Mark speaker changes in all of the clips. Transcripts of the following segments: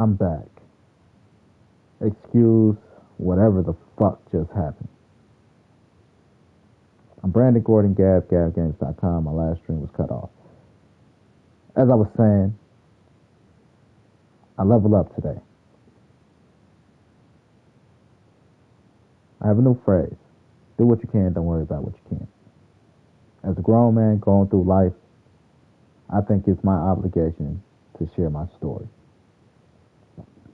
Speaker 1: I'm back. Excuse whatever the fuck just happened. I'm Brandon Gordon, GabGabGames.com. My last stream was cut off. As I was saying, I level up today. I have a new phrase. Do what you can, don't worry about what you can't. As a grown man going through life, I think it's my obligation to share my story.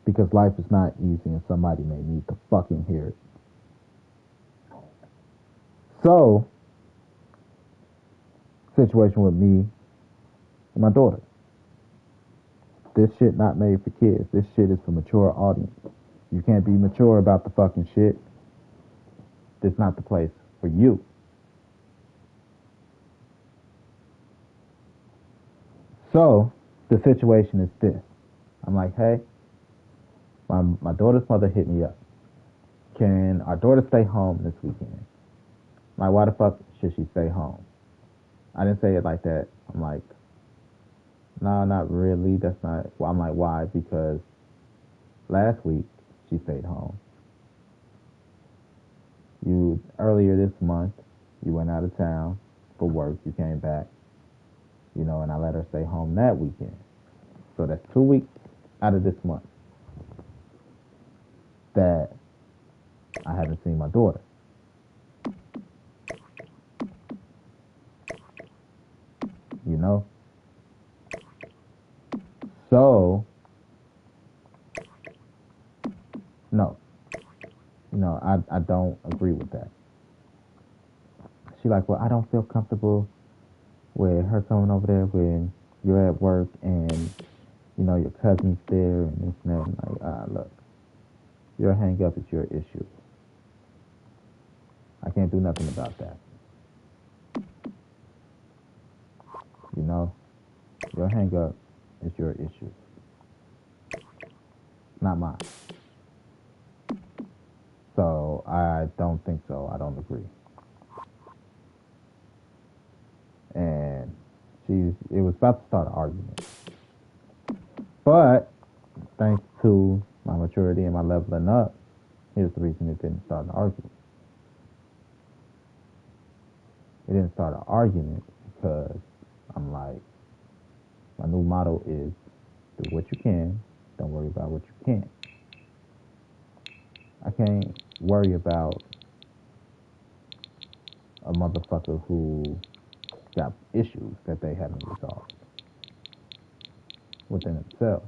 Speaker 1: Because life is not easy and somebody may need to fucking hear it. So, situation with me and my daughter. This shit not made for kids. This shit is for mature audience. You can't be mature about the fucking shit. This is not the place for you. So, the situation is this. I'm like, hey, my daughter's mother hit me up. Can our daughter stay home this weekend? I'm like, why the fuck should she stay home? I didn't say it like that. I'm like, no, not really. That's not. Well, I'm like, why? Because last week she stayed home. You earlier this month, you went out of town for work. You came back, and I let her stay home that weekend. So that's 2 weeks out of this month that I haven't seen my daughter. You know? So, no. I don't agree with that. She like, well, I don't feel comfortable with her coming over there when you're at work and, your cousin's there and this and that. And like, look, your hang up is your issue. I can't do nothing about that. Your hang up is your issue. Not mine. So I don't think so. I don't agree. And it was about to start an argument. But thanks to my maturity and my leveling up, here's the reason it didn't start an argument. It didn't start an argument because I'm like, my new motto is do what you can, don't worry about what you can't. I can't worry about a motherfucker who got issues that they haven't resolved within themselves.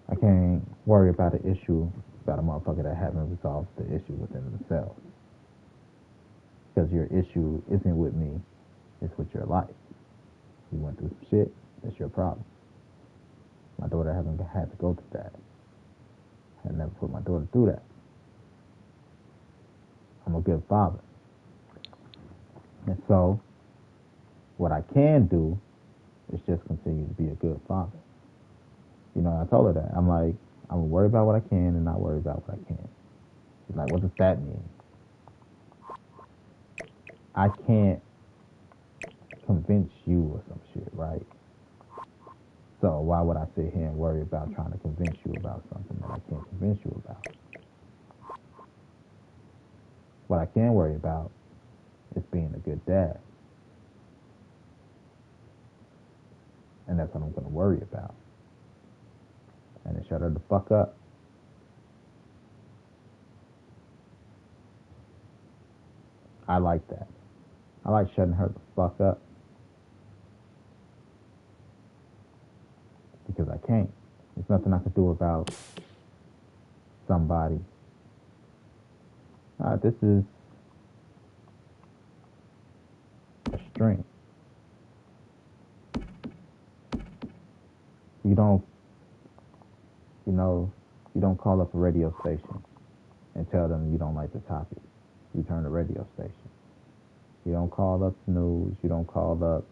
Speaker 1: I can't worry about an issue about a motherfucker that haven't resolved the issue within themselves. Because your issue isn't with me, it's with your life. You went through some shit, that's your problem. My daughter hasn't had to go through that. I never put my daughter through that. I'm a good father. And so, what I can do is just continue to be a good father. I told her that. I'm like, I'm going to worry about what I can and not worry about what I can't. She's like, what does that mean? I can't convince you or some shit, right? So why would I sit here and worry about trying to convince you about something that I can't convince you about? What I can worry about is being a good dad. And that's what I'm going to worry about. And then shut her the fuck up. I like that. I like shutting her the fuck up. Because I can't. There's nothing I can do about somebody. This is a string. You don't call up a radio station and tell them you don't like the topic. You turn the radio station. You don't call up the news. You don't call up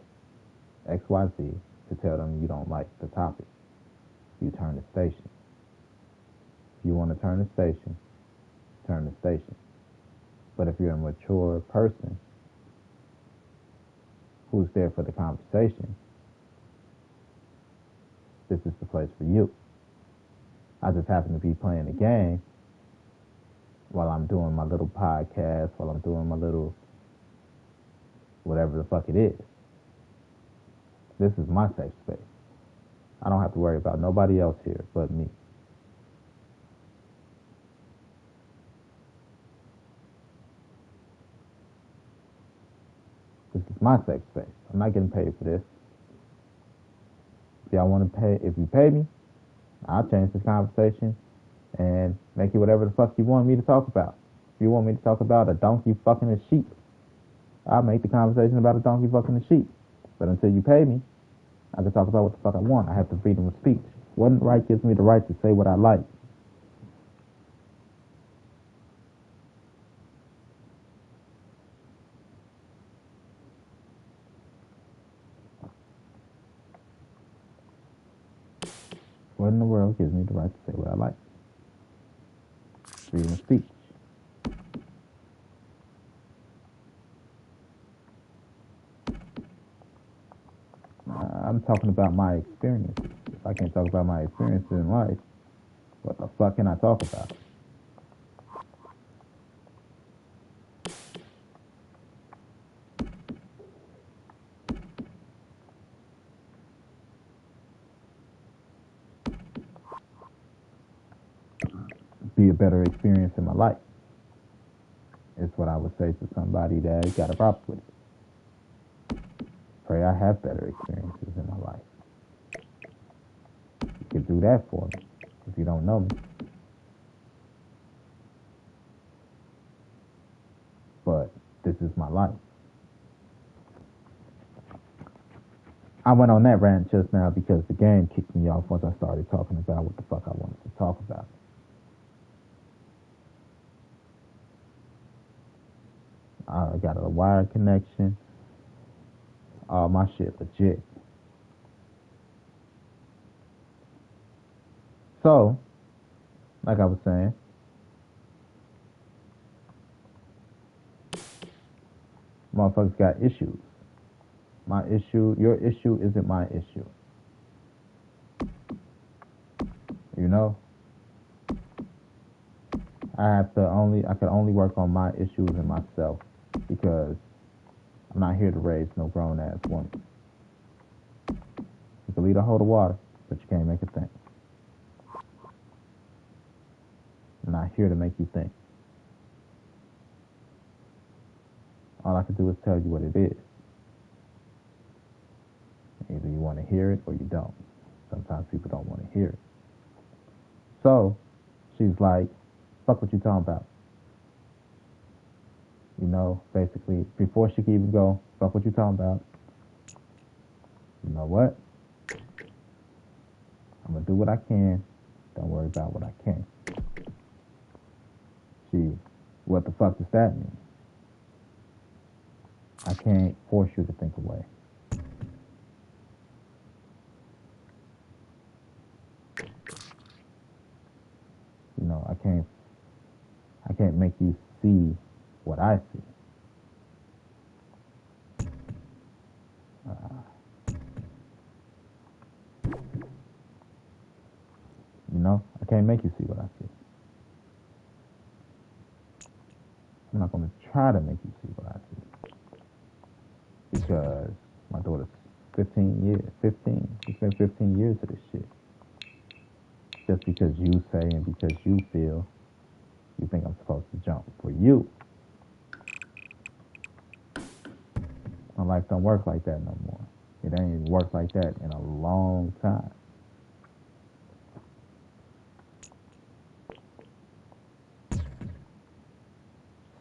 Speaker 1: XYZ to tell them you don't like the topic. You turn the station. If you want to turn the station, turn the station. But if you're a mature person who's there for the conversation, this is the place for you. I just happen to be playing the game while I'm doing my little podcast, while I'm doing my little whatever the fuck it is. This is my safe space. I don't have to worry about nobody else here but me. This is my safe space. I'm not getting paid for this. If y'all want to pay, if you pay me, I'll change this conversation and make it whatever the fuck you want me to talk about. If you want me to talk about a donkey fucking a sheep, I'll make the conversation about a donkey fucking a sheep. But until you pay me, I can talk about what the fuck I want. I have the freedom of speech. What right gives me the right to say what I like? What in the world gives me the right to say what I like? Freedom of speech. I'm talking about my experiences. If I can't talk about my experiences in life, what the fuck can I talk about? Be a better experience in my life. It's what I would say to somebody that got a problem with it. Pray I have better experiences in my life. You can do that for me if you don't know me. But this is my life. I went on that rant just now because the game kicked me off once I started talking about what the fuck I wanted to talk about. I got a wired connection. All my shit legit. So, like I was saying, motherfuckers got issues. My issue, your issue isn't my issue. You know? I can only work on my issues and myself because I'm not here to raise no grown ass woman. You can lead a hoe to water, but you can't make it think. I'm not here to make you think. All I can do is tell you what it is. Either you want to hear it or you don't. Sometimes people don't want to hear it. So, she's like, fuck what you talking about. You know, basically, before she can even go, fuck what you talking about. You know what? I'm going to do what I can. Don't worry about what I can't. Gee, what the fuck does that mean? I can't force you to think away. You know, I can't make you see what I see. You know, I can't make you see what I see. I'm not going to try to make you see what I see. Because my daughter's 15 years. It's been 15 years of this shit. Just because you say and because you feel, you think I'm supposed to jump for you. My life don't work like that no more. It ain't worked like that in a long time.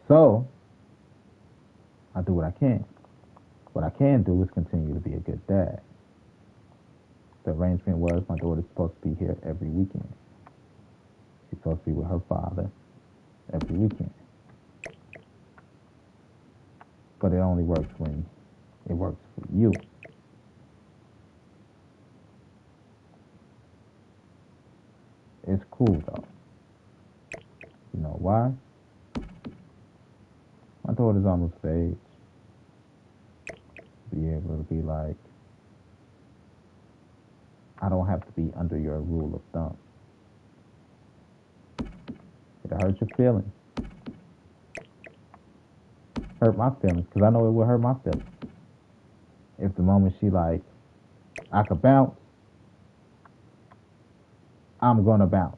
Speaker 1: So, I do what I can. What I can do is continue to be a good dad. The arrangement was my daughter's supposed to be here every weekend. She's supposed to be with her father every weekend. But it only works when it works for you. It's cool though. You know why? daughter's almost of age. Be able to be like, I don't have to be under your rule of thumb. It'll hurt your feelings. Hurt my feelings, because I know it will hurt my feelings. If the moment she like, I could bounce, I'm gonna bounce.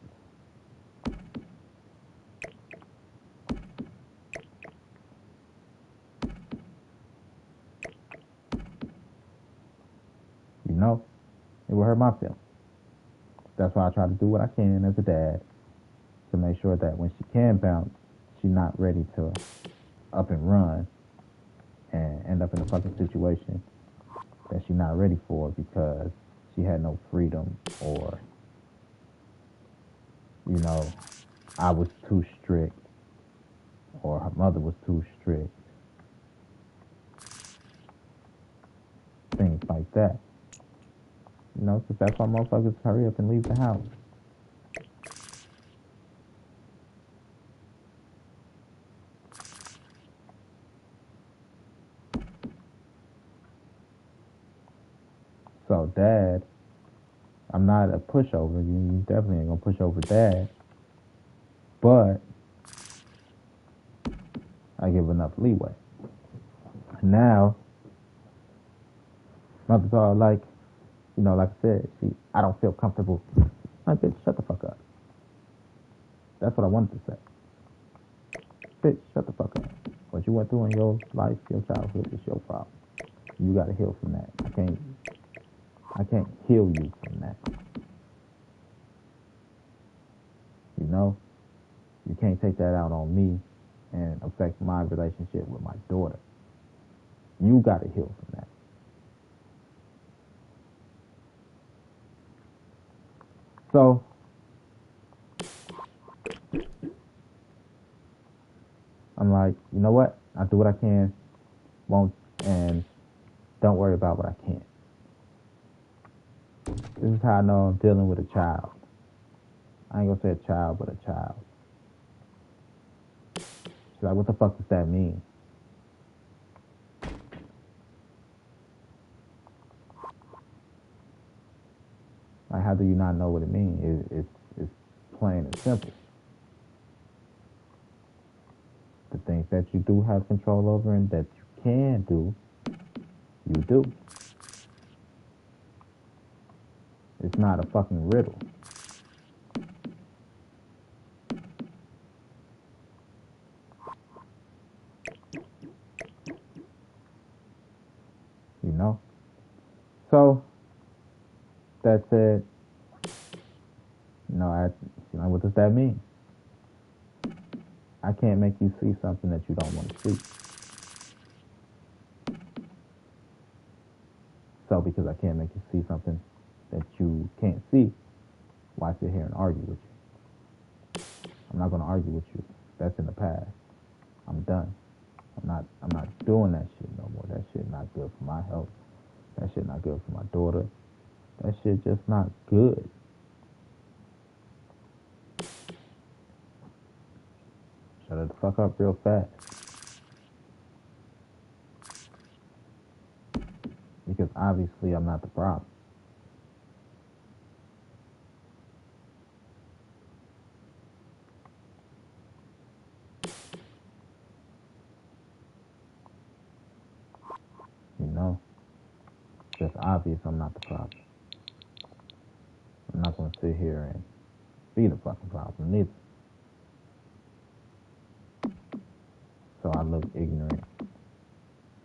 Speaker 1: You know, it will hurt my feelings. That's why I try to do what I can as a dad to make sure that when she can bounce, she's not ready to up and run and end up in a fucking situation that she's not ready for because she had no freedom or, you know, I was too strict or her mother was too strict. Things like that. You know, because that's why motherfuckers hurry up and leave the house. So, Dad, I'm not a pushover. You definitely ain't gonna push over Dad. But I give enough leeway. Now, mother's all like, you know, like I said, I don't feel comfortable. Like, bitch, shut the fuck up. That's what I wanted to say. Bitch, shut the fuck up. What you went through in your life, your childhood, is your problem. You gotta heal from that. I can't heal you from that. You know? You can't take that out on me and affect my relationship with my daughter. You gotta heal from that. So, I'm like, you know what? I do what I can, won't, and don't worry about what I can't. This is how I know I'm dealing with a child. I ain't gonna say a child, but a child. She's like, what the fuck does that mean? Like, how do you not know what it means? It's plain and simple. The things that you do have control over and that you can do, you do. It's not a fucking riddle. You know? So, that said, you know, what does that mean? I can't make you see something that you don't want to see. So, because I can't make you see something that you can't see, why sit here and argue with you? I'm not going to argue with you. That's in the past. I'm done. I'm not doing that shit no more. That shit not good for my health. That shit not good for my daughter. That shit just not good. Shut it the fuck up real fast. Because obviously I'm not the problem. You know? It's obvious I'm not the problem. I'm not going to sit here and be the fucking problem neither. So I look ignorant,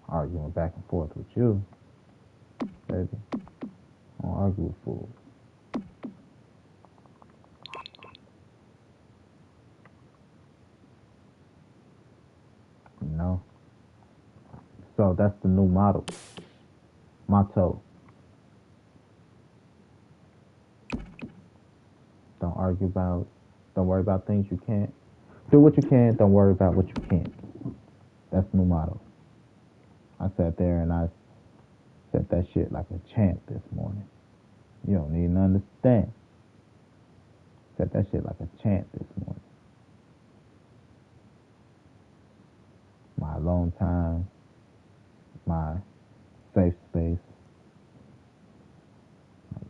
Speaker 1: arguing back and forth with you, baby. I don't argue with fools. You know? So that's the new motto. Motto. Don't worry about things you can't. Do what you can, don't worry about what you can't. That's the new motto. I sat there and I said that shit like a champ this morning. You don't need to understand. Said that shit like a champ this morning. My alone time, my safe space.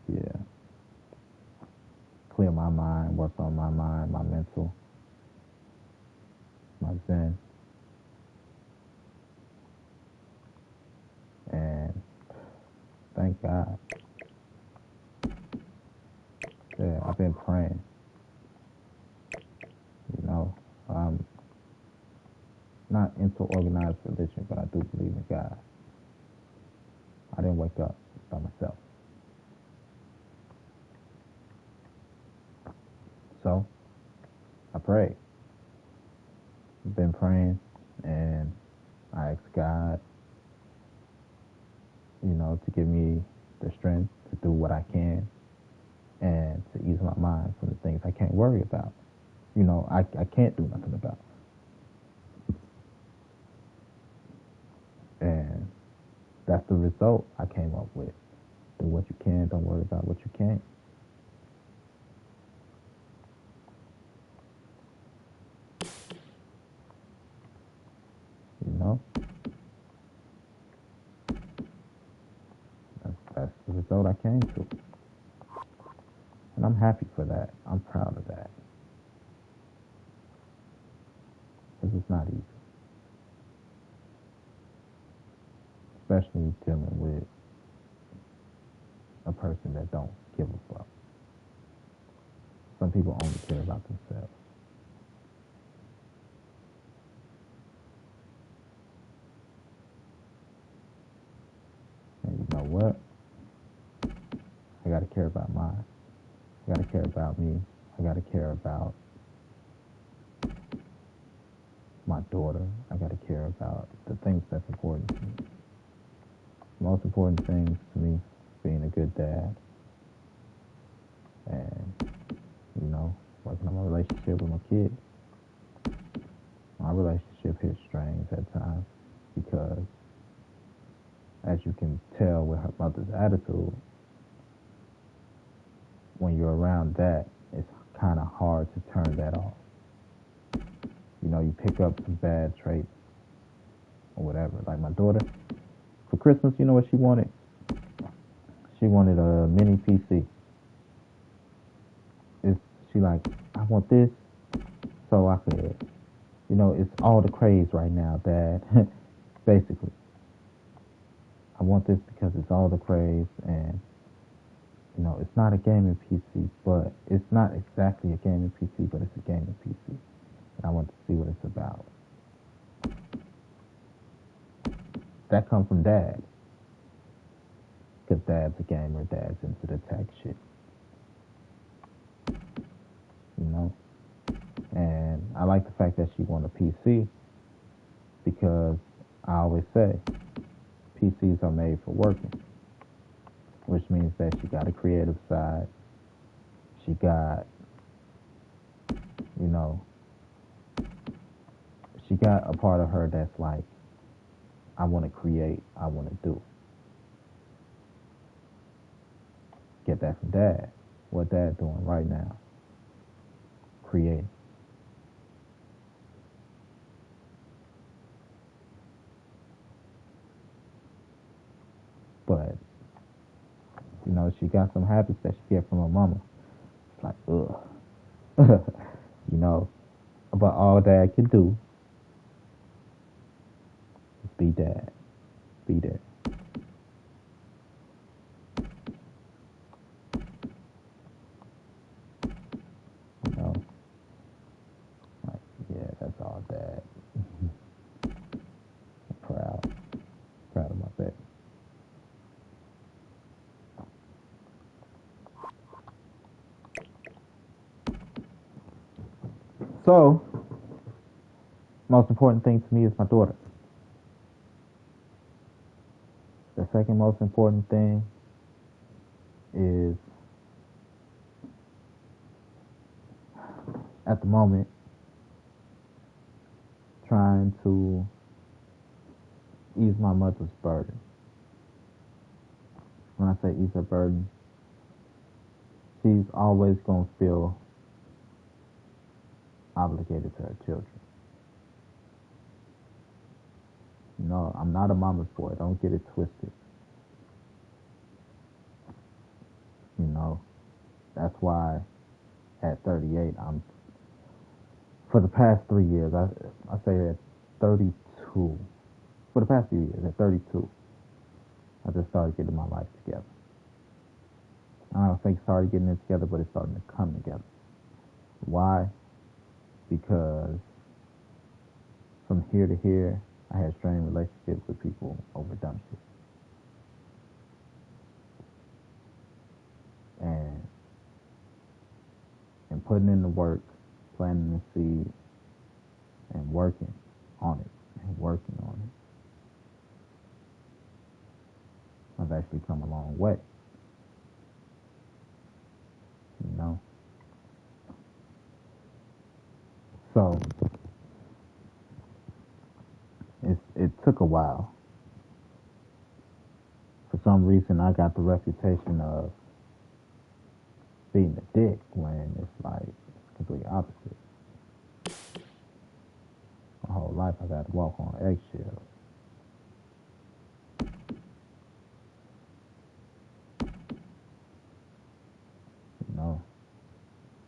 Speaker 1: Yeah, clear my mind, work on my mind, my mental, my zen, and thank God. Yeah, I've been praying. You know, I'm not into organized religion, but I do believe in God. I didn't wake up by myself. So I prayed. I've been praying, and I asked God, to give me the strength to do what I can and to ease my mind from the things I can't worry about. I can't do nothing about. And that's the result I came up with. Do what you can, don't worry about what you can't. You know? That's the result I came to. And I'm happy for that. I'm proud of that. Because it's not easy. Especially dealing with a person that don't give a fuck. Some people only care about themselves. And you know what? I gotta care about mine. I gotta care about me. I gotta care about my daughter. I gotta care about the things that's important to me. The most important things to me, being a good dad, and working on my relationship with my kids. My relationship hits strains at times because, as you can tell with her mother's attitude, when you're around that, it's kind of hard to turn that off. You pick up some bad traits or whatever. Like my daughter, for Christmas, you know what she wanted? She wanted a mini PC. She like, I want this so I could, it's all the craze right now, Dad. Basically, I want this because it's all the craze, and it's not a gaming PC, but it's not exactly a gaming PC, but it's a gaming PC. And I want to see what it's about. That comes from Dad, because Dad's a gamer. Dad's into the tech shit. And I like the fact that she wants a PC because I always say PCs are made for working, which means that she got a creative side. She got, she got a part of her that's like, I want to create, I want to do. Get that from Dad. What Dad doing right now? Creating. But, she got some habits that she get from her mama. It's like, ugh. But all Dad can do is be Dad. Be there. Like, yeah, that's all Dad. I'm proud of my baby. So, most important thing to me is my daughter. The second most important thing is, at the moment, trying to ease my mother's burden. When I say ease her burden, she's always going to feel obligated to her children. I'm not a mama's boy. Don't get it twisted. You know, that's why at 38, for the past 3 years, I say at 32, for the past few years, at 32, I just started getting my life together. I don't think started getting it together, but it's starting to come together. Why? Because from here to here, I had strained relationships with people over dumb shit. And putting in the work, planting the seed, and working on it, I've actually come a long way. So it took a while. For some reason, I got the reputation of being a dick when it's like completely opposite. My whole life, I got to walk on eggshells.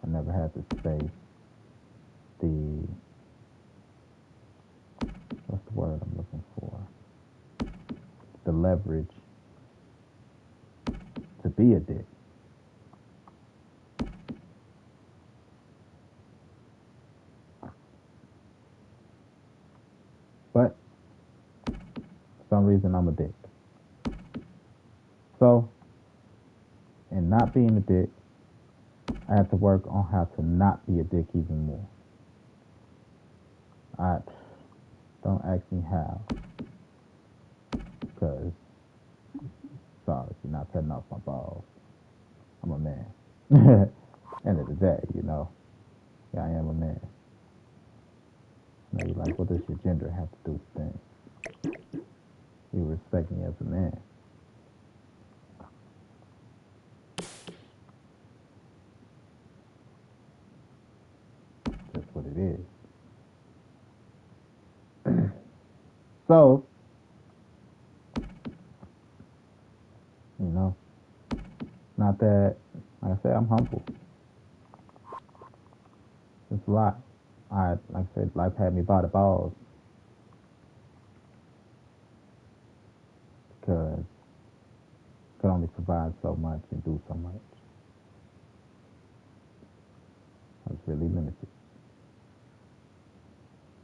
Speaker 1: I never had to face what's the word I'm looking for? The leverage to be a dick. But for some reason, I'm a dick. So, in not being a dick, I have to work on how to not be a dick even more. Don't ask me how, because sorry if you're not cutting off my balls. I'm a man. End of the day, yeah, I am a man. Now you're like, what does your gender have to do with things? You respect me as a man. That's what it is. So, not that, like I said, I'm humble. It's a lot. Like I said, life had me by the balls. Because I could only provide so much and do so much. I was really limited.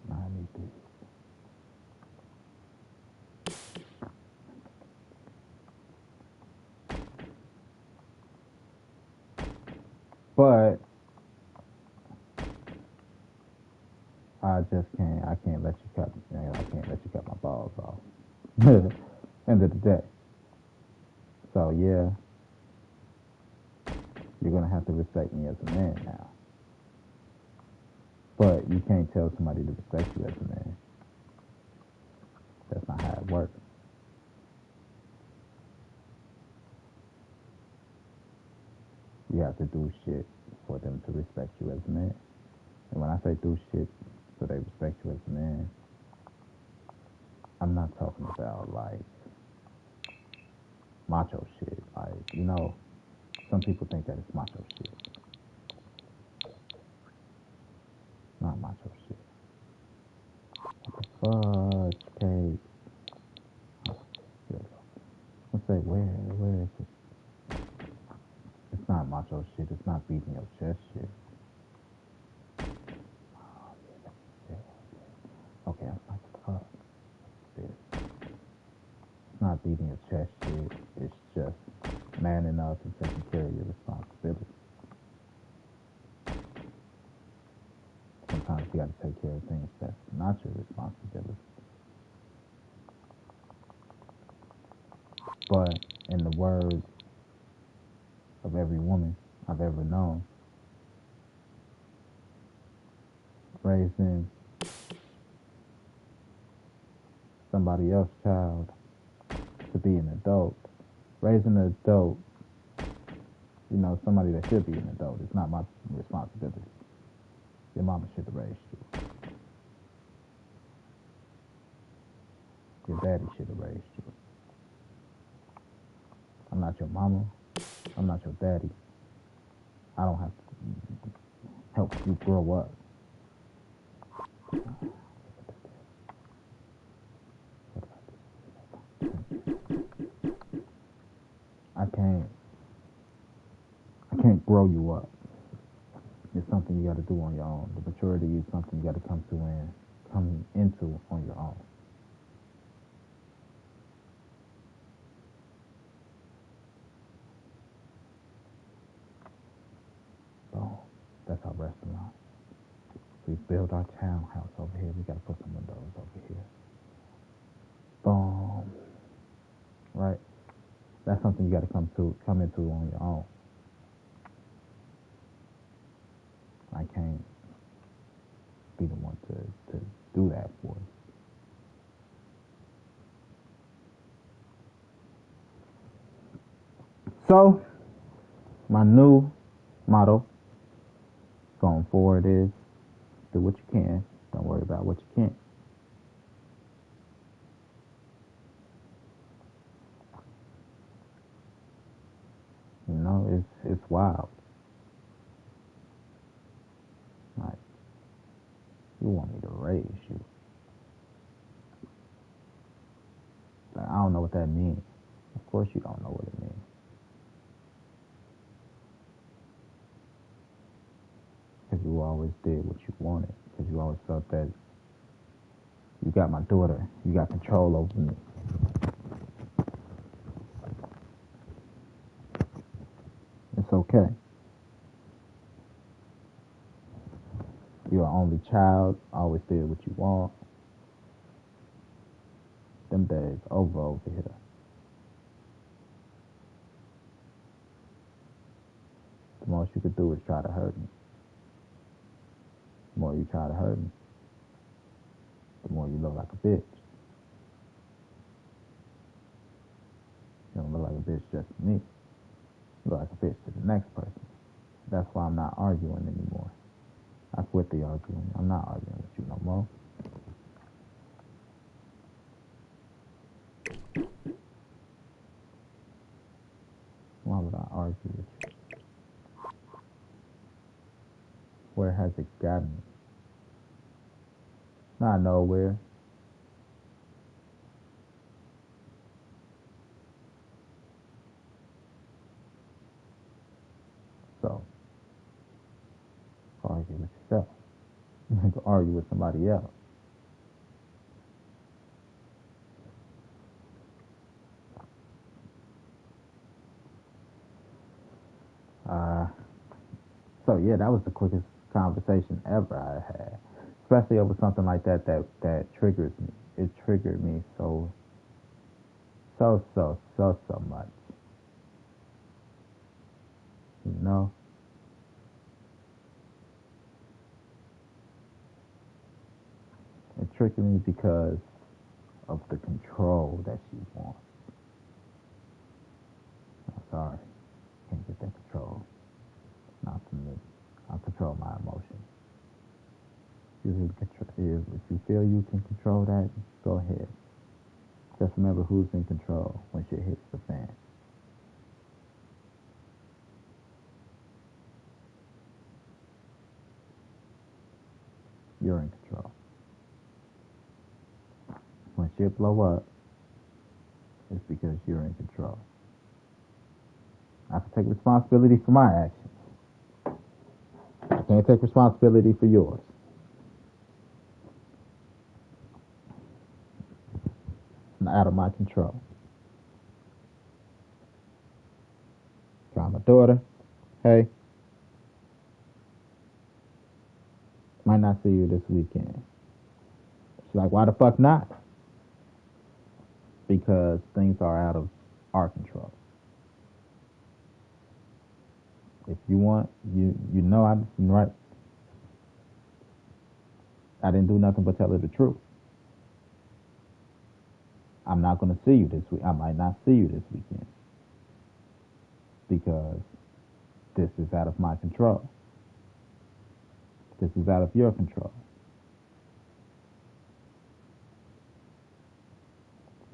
Speaker 1: Now I need this. But I can't let you cut my balls off. End of the day. So yeah, you're gonna have to respect me as a man now. But you can't tell somebody to respect you as a man. That's not how it works. You have to do shit for them to respect you as a man. And when I say do shit so they respect you as a man, I'm not talking about like macho shit. Like, some people think that it's macho shit. Not macho shit. What the fuck, Kate? Let's say where is it? It's not macho shit. It's not beating your chest shit. Okay, I'm like, fuck this. It's not beating your chest shit. It's just manning up and taking care of your responsibility. Sometimes you got to take care of things that's not your responsibility. But in the words of every woman I've ever known, raising somebody else's child to be an adult, raising an adult, somebody that should be an adult, it's not my responsibility. Your mama should have raised you. Your daddy should have raised you. I'm not your mama. I'm not your daddy. I don't have to help you grow up. I can't. I can't grow you up. It's something you got to do on your own. The maturity is something you got to come into on your own. So that's our restaurant. We built our townhouse over here. We got to put some windows over here. Boom. Right. That's something you got to come into on your own. I can't be the one to do that for you. So, my new motto going forward is do what you can. Don't worry about what you can't. You know, it's wild. Like, you want me to raise you. Like, I don't know what that means. Of course you don't know what it means. Because you always did what you wanted. Because you always felt that you got my daughter. You got control over me. It's okay. You're an only child. Always did what you want. Them days over here. The most you could do is try to hurt me. The more you try to hurt me, the more you look like a bitch. You don't look like a bitch just to me. You look like a bitch to the next person. That's why I'm not arguing anymore. I quit the arguing. I'm not arguing with you no more. Why would I argue with you? Where has it gotten me? Not nowhere. So, argue with yourself. You can argue with somebody else. Uh, so yeah, that was the quickest conversation ever I had, especially over something like that triggers me. It triggered me so much. You know, it triggered me because of the control that she wants. I'm sorry, can't get that control. Not from me. I'll control my emotions. If you feel you can control that, go ahead. Just remember who's in control when shit hits the fan. You're in control. When shit blow up, it's because you're in control. I can take responsibility for my actions. I can't take responsibility for yours. It's out of my control. Try my daughter. Hey, might not see you this weekend. She's like, why the fuck not? Because things are out of our control. If you want, you know I'm right. I didn't do nothing but tell her the truth. I'm not going to see you this week. I might not see you this weekend because this is out of my control. This is out of your control.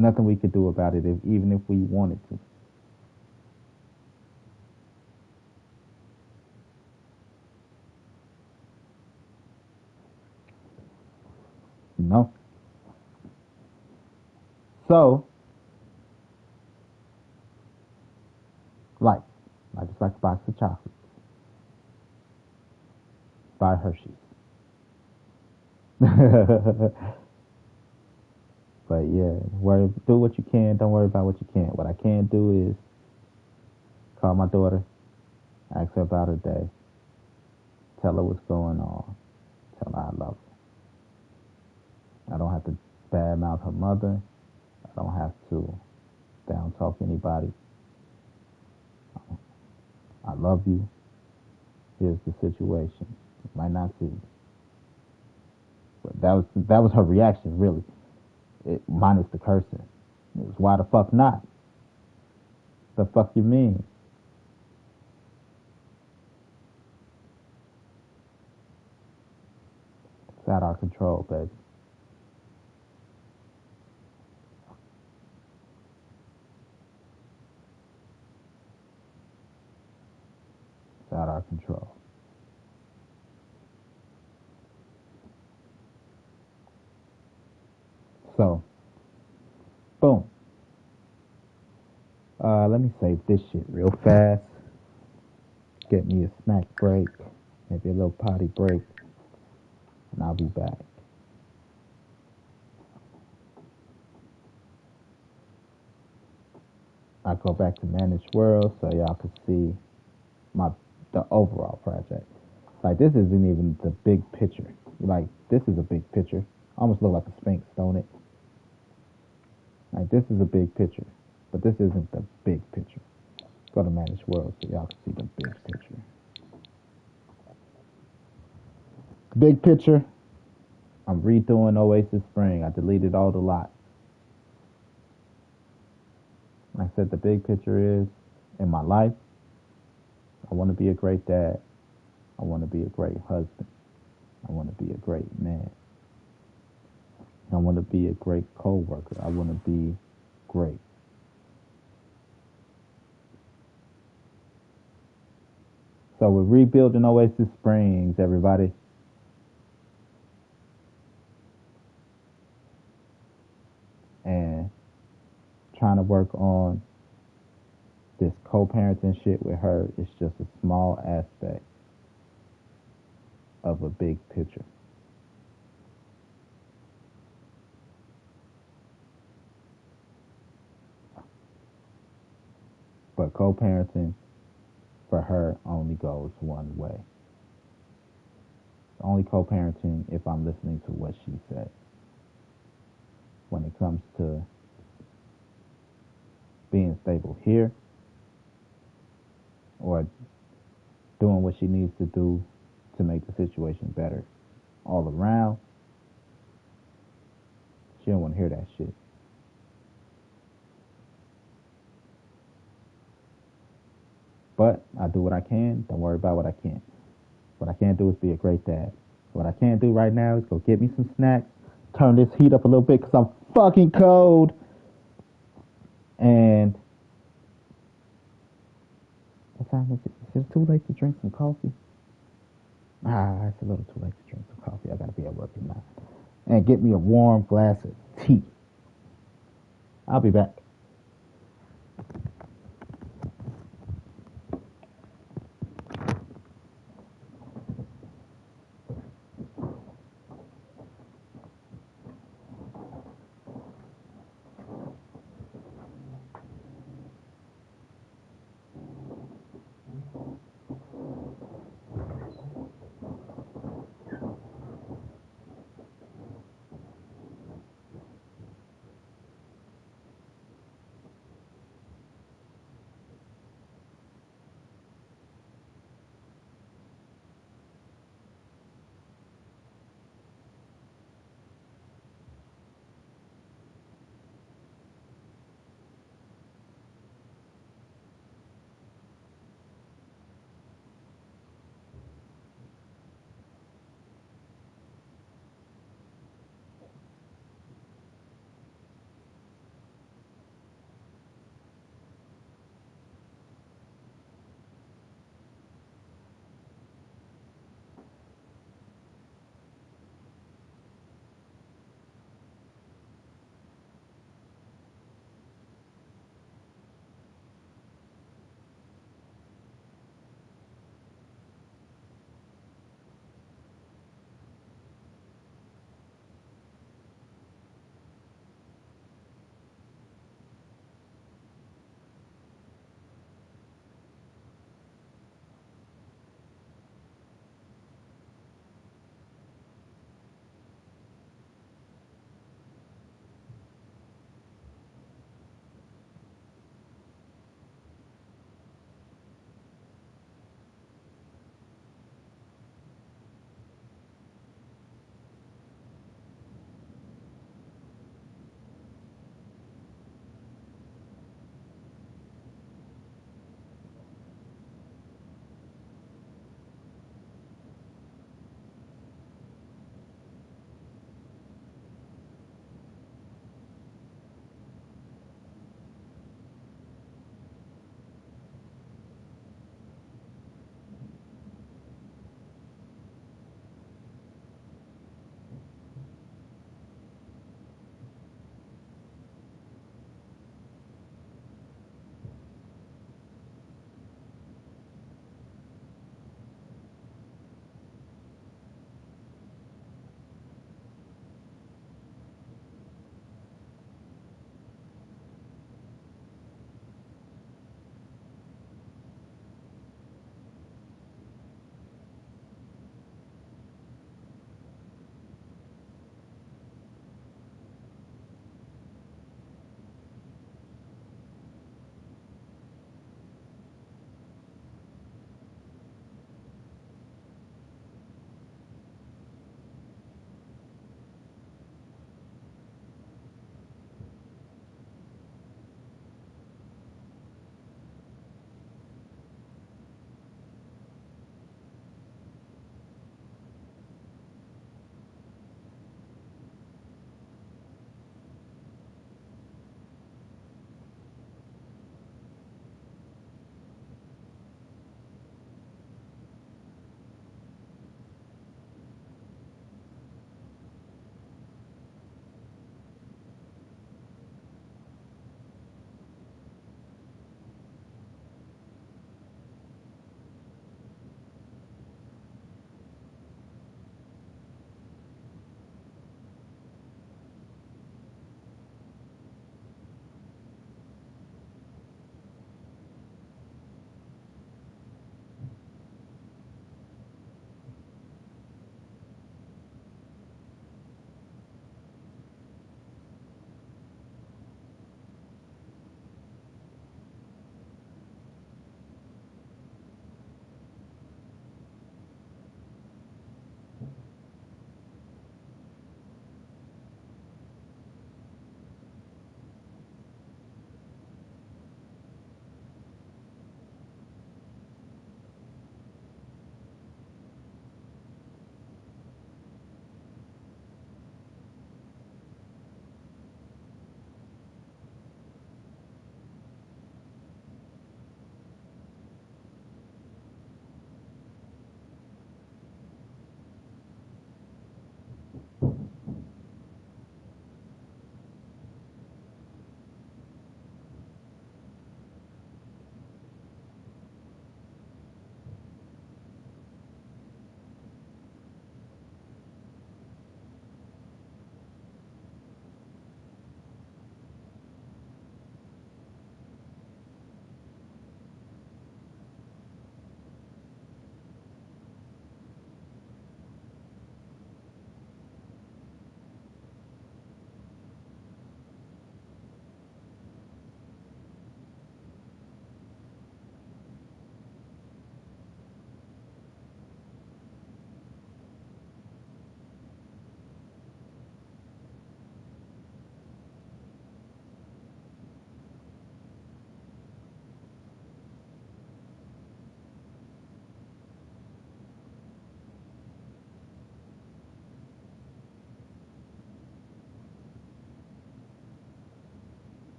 Speaker 1: nothing we could do about it, even if we wanted to. You know? So, like, I just like a box of chocolates. Buy Hershey's. But yeah, do what you can. Don't worry about what you can't. What I can do is call my daughter, ask her about her day, tell her what's going on, tell her I love her. I don't have to badmouth her mother. I don't have to down talk anybody. I love you. Here's the situation. You might not see. But that was her reaction, really. Minus the cursing. It was, why the fuck not? The fuck you mean? It's out of our control, baby. It's out of our control. So, boom. Let me save this shit real fast. Get me a snack break, maybe a little potty break, and I'll be back. I go back to Managed World so y'all can see the overall project. Like, this isn't even the big picture. Like, this is a big picture. Almost look like a Sphinx, don't it? Like, this is a big picture, but this isn't the big picture. Go to Managed World so y'all can see the big picture. Big picture, I'm redoing Oasis Spring. I deleted all the lots. Like I said, the big picture is, in my life, I want to be a great dad. I want to be a great husband. I want to be a great man. I want to be a great co-worker. I want to be great. So we're rebuilding Oasis Springs, everybody. And trying to work on this co-parenting shit with her is just a small aspect of a big picture. But co-parenting for her only goes one way. It's only co-parenting if I'm listening to what she said. When it comes to being stable here or doing what she needs to do to make the situation better all around, she don't want to hear that shit. But I do what I can. Don't worry about what I can't. What I can't do is be a great dad. What I can't do right now is go get me some snacks, turn this heat up a little bit because I'm fucking cold, and what time is it? Is it too late to drink some coffee? It's a little too late to drink some coffee. I gotta be at work at 9. And get me a warm glass of tea. I'll be back.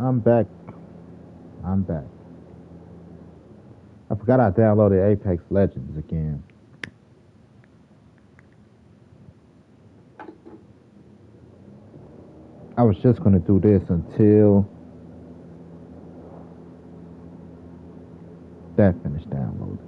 Speaker 1: I'm back. I'm back. I forgot I downloaded Apex Legends again. I was just gonna do this until that finished downloading.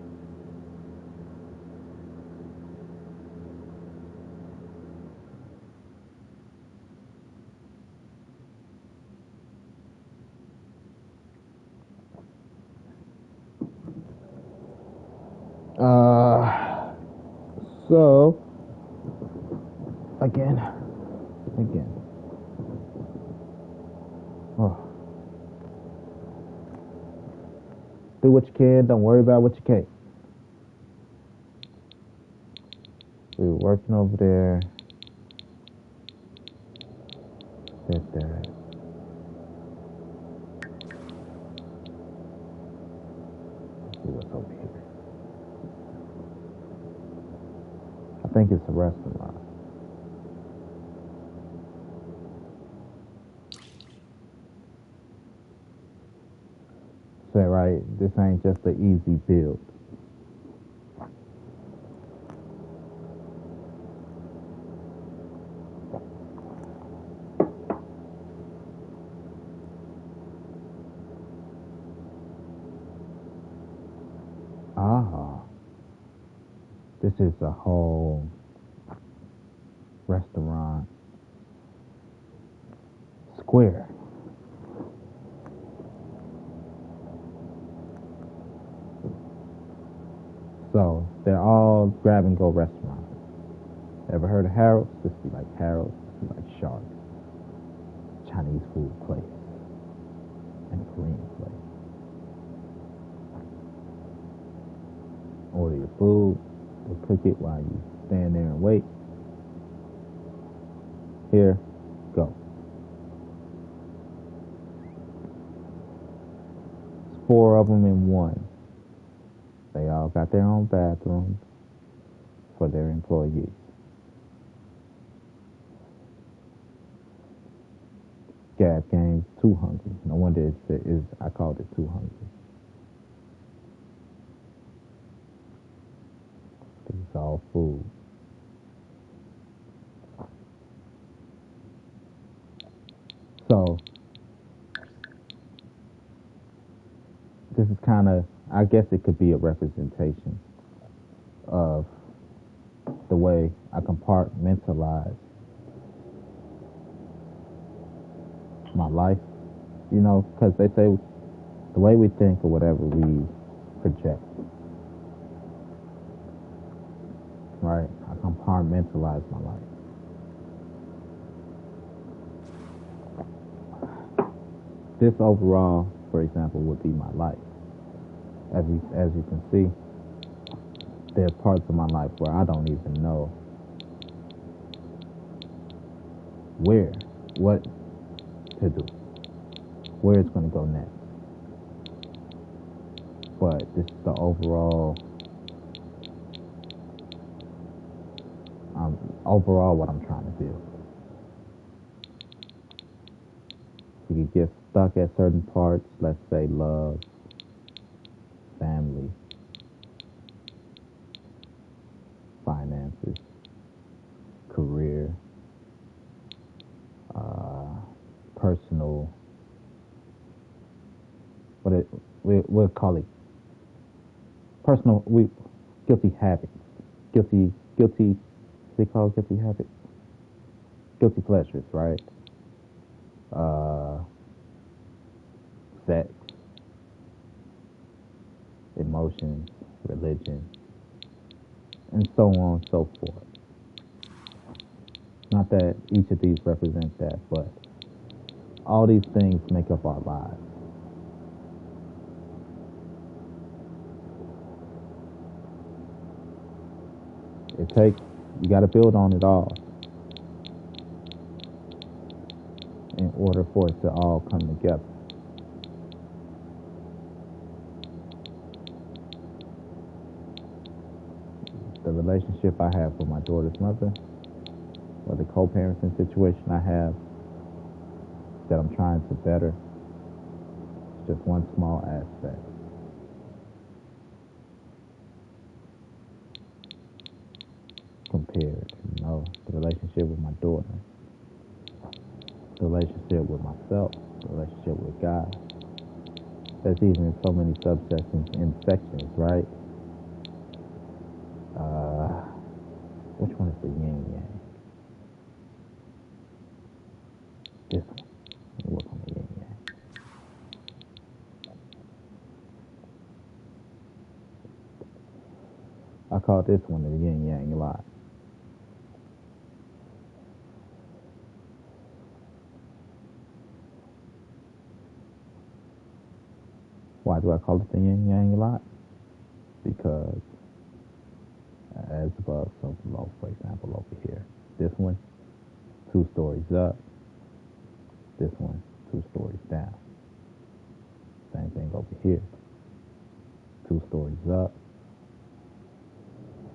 Speaker 1: So again. Oh. Do what you can, don't worry about what you can't. We were working over there. Did that. Let's see what's over here. I think it's a restaurant. Say right, this ain't just an easy build. This is a whole restaurant square. So they're all grab and go restaurants. Ever heard of Harold's? This be like Harold's, this be like Shark. Chinese food place and Korean place. Order your food, they cook it while you stand there and wait. Here, go. It's 4 of them in one. They all got their own bathrooms for their employees. Gab Game's Too Hungry. No wonder I called it Too Hungry. It's all food. So this is kind of, I guess it could be a representation of the way I compartmentalize my life, you know, because they say the way we think or whatever we project, right? I compartmentalize my life. This overall, for example, would be my life. As you can see, there are parts of my life where I don't even know what to do, where it's going to go next. But this is the overall what I'm trying to build. You could get stuck at certain parts, let's say love, family, finances, career, personal, we'll call it personal, guilty habits, guilty, they call guilty habits, guilty pleasures, right? Sex, emotions, religion, and so on and so forth. Not that each of these represent that, but all these things make up our lives. You got to build on it all in order for it to all come together. The relationship I have with my daughter's mother, or the co-parenting situation I have that I'm trying to better, just one small aspect. Compared, the relationship with my daughter, the relationship with myself, the relationship with God. There's even so many subsections in sections, right? Which one is the yin yang? This one. Let me work on the yin yang. I call this one the yin yang lot. Why do I call it the yin yang lot? Because as above, so below, for example, over here. This one, 2 stories up. This one, 2 stories down. Same thing over here. 2 stories up,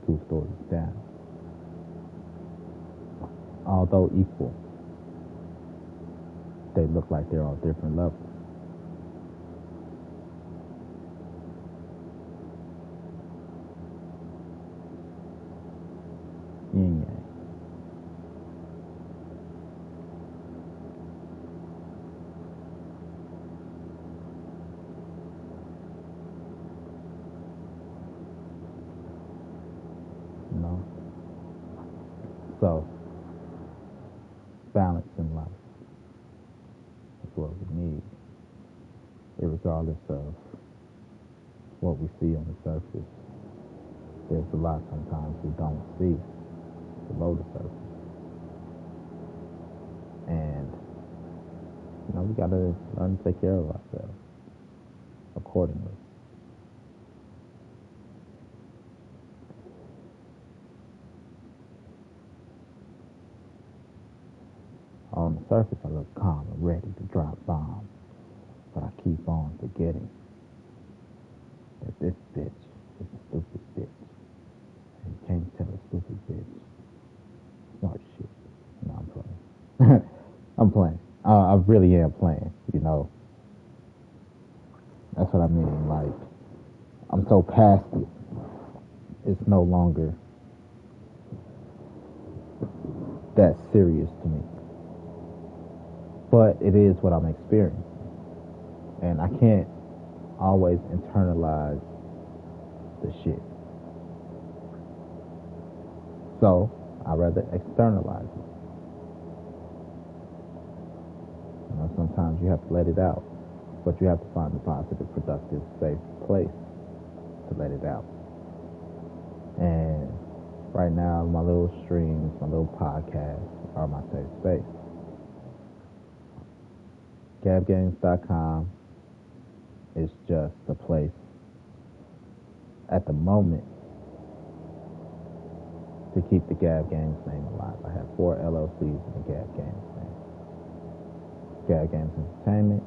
Speaker 1: 2 stories down. Although equal, they look like they're on different levels. Yin yang. So, balance in life is what we need, regardless of what we see on the surface. There's a lot sometimes we don't see below the surface. And, we gotta learn to take care of ourselves accordingly. On the surface, I look calm and ready to drop bombs, but I keep on forgetting that this bitch is a stupid bitch. And you can't tell a stupid bitch smart shit. No, I'm playing. I'm playing. I really am playing, That's what I mean. Like, I'm so past it. It's no longer that serious to me. But it is what I'm experiencing. And I can't always internalize the shit. So, I'd rather externalize it. Sometimes you have to let it out. But you have to find a positive, productive, safe place to let it out. And right now, my little streams, my little podcasts are my safe space. GabGames.com is just a place at the moment to keep the Gab Games name alive. I have 4 LLCs in the Gab Games name. Gab Games Entertainment,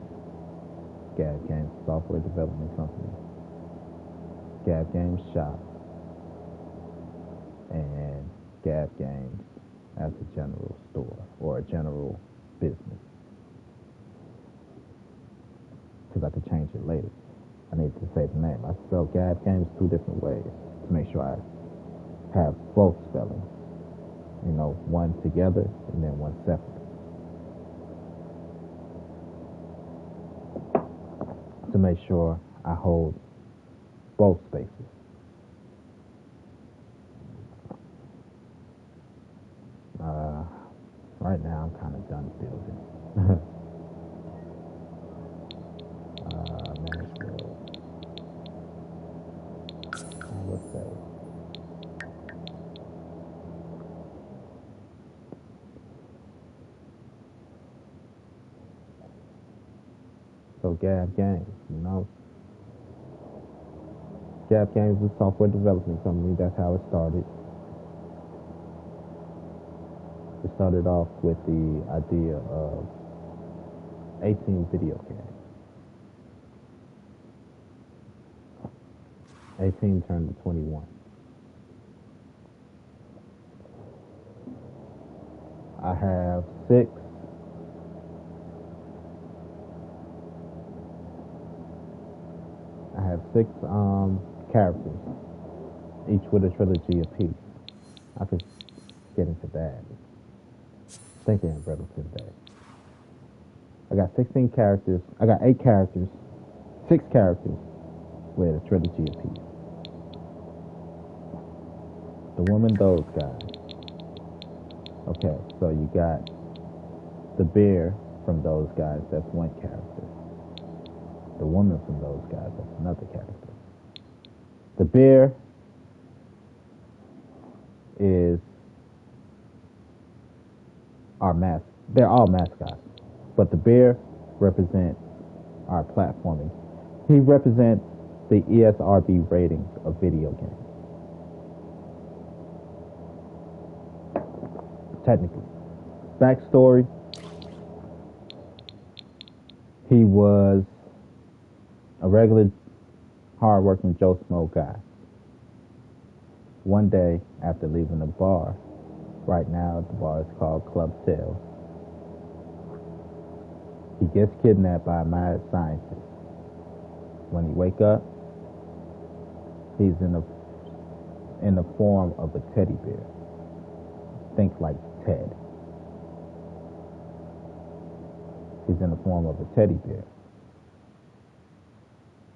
Speaker 1: Gab Games Software Development Company, Gab Games Shop, and Gab Games as a general store or a general business. Because I could change it later. I need to say the name. I spell Gab Games 2 different ways to make sure I have both spellings. One together and then one separate. To make sure I hold both spaces. Right now, I'm kind of done building. Let's say. So Gab Games, Gab Games is a software development company. That's how it started. It started off with the idea of 18 video games. 18 turned to 21. I have 6 6 characters, each with a trilogy apiece. I could get into that. I think they're in relative day. I got 16 characters. I got 8 characters, 6 characters with a trilogy apiece. The woman, those guys. Okay, so you got the bear from those guys, that's one character. The woman from those guys, that's another character. The bear is our they're all mascots, but the bear represents our platforming. He represents the ESRB ratings of video games. Technically. Backstory, he was a regular, hard-working Joe Smo guy. One day, after leaving the bar, right now the bar is called Club Sales, he gets kidnapped by a mad scientist. When he wakes up, he's in the form of a teddy bear. Think like Ted. He's in the form of a teddy bear.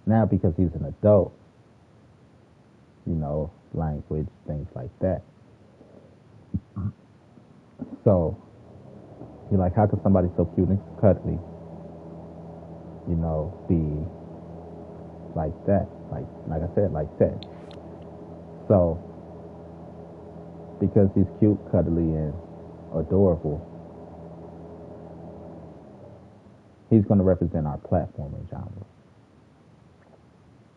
Speaker 1: Now, because he's an adult, language, things like that. So, you're like, how could somebody so cute and cuddly, be like that? Like I said, like Ted. So, because he's cute, cuddly, and adorable, he's going to represent our platforming genre.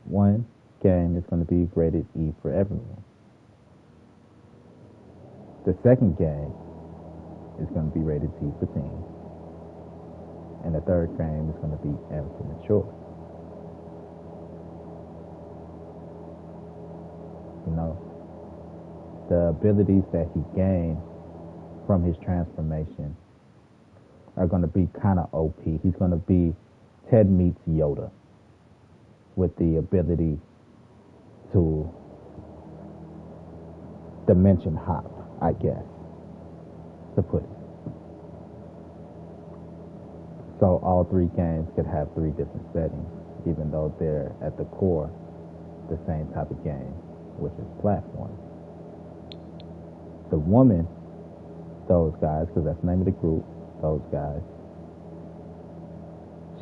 Speaker 1: One game is going to be rated E for everyone. The second game is going to be rated T for teens. And the third game is going to be M for mature. The abilities that he gained from his transformation are going to be kind of OP. He's going to be Ted meets Yoda with the ability to dimension hop, I guess, to put it. So all 3 games could have 3 different settings, even though they're at the core the same type of game, which is platform. The woman, those guys, because that's the name of the group, those guys,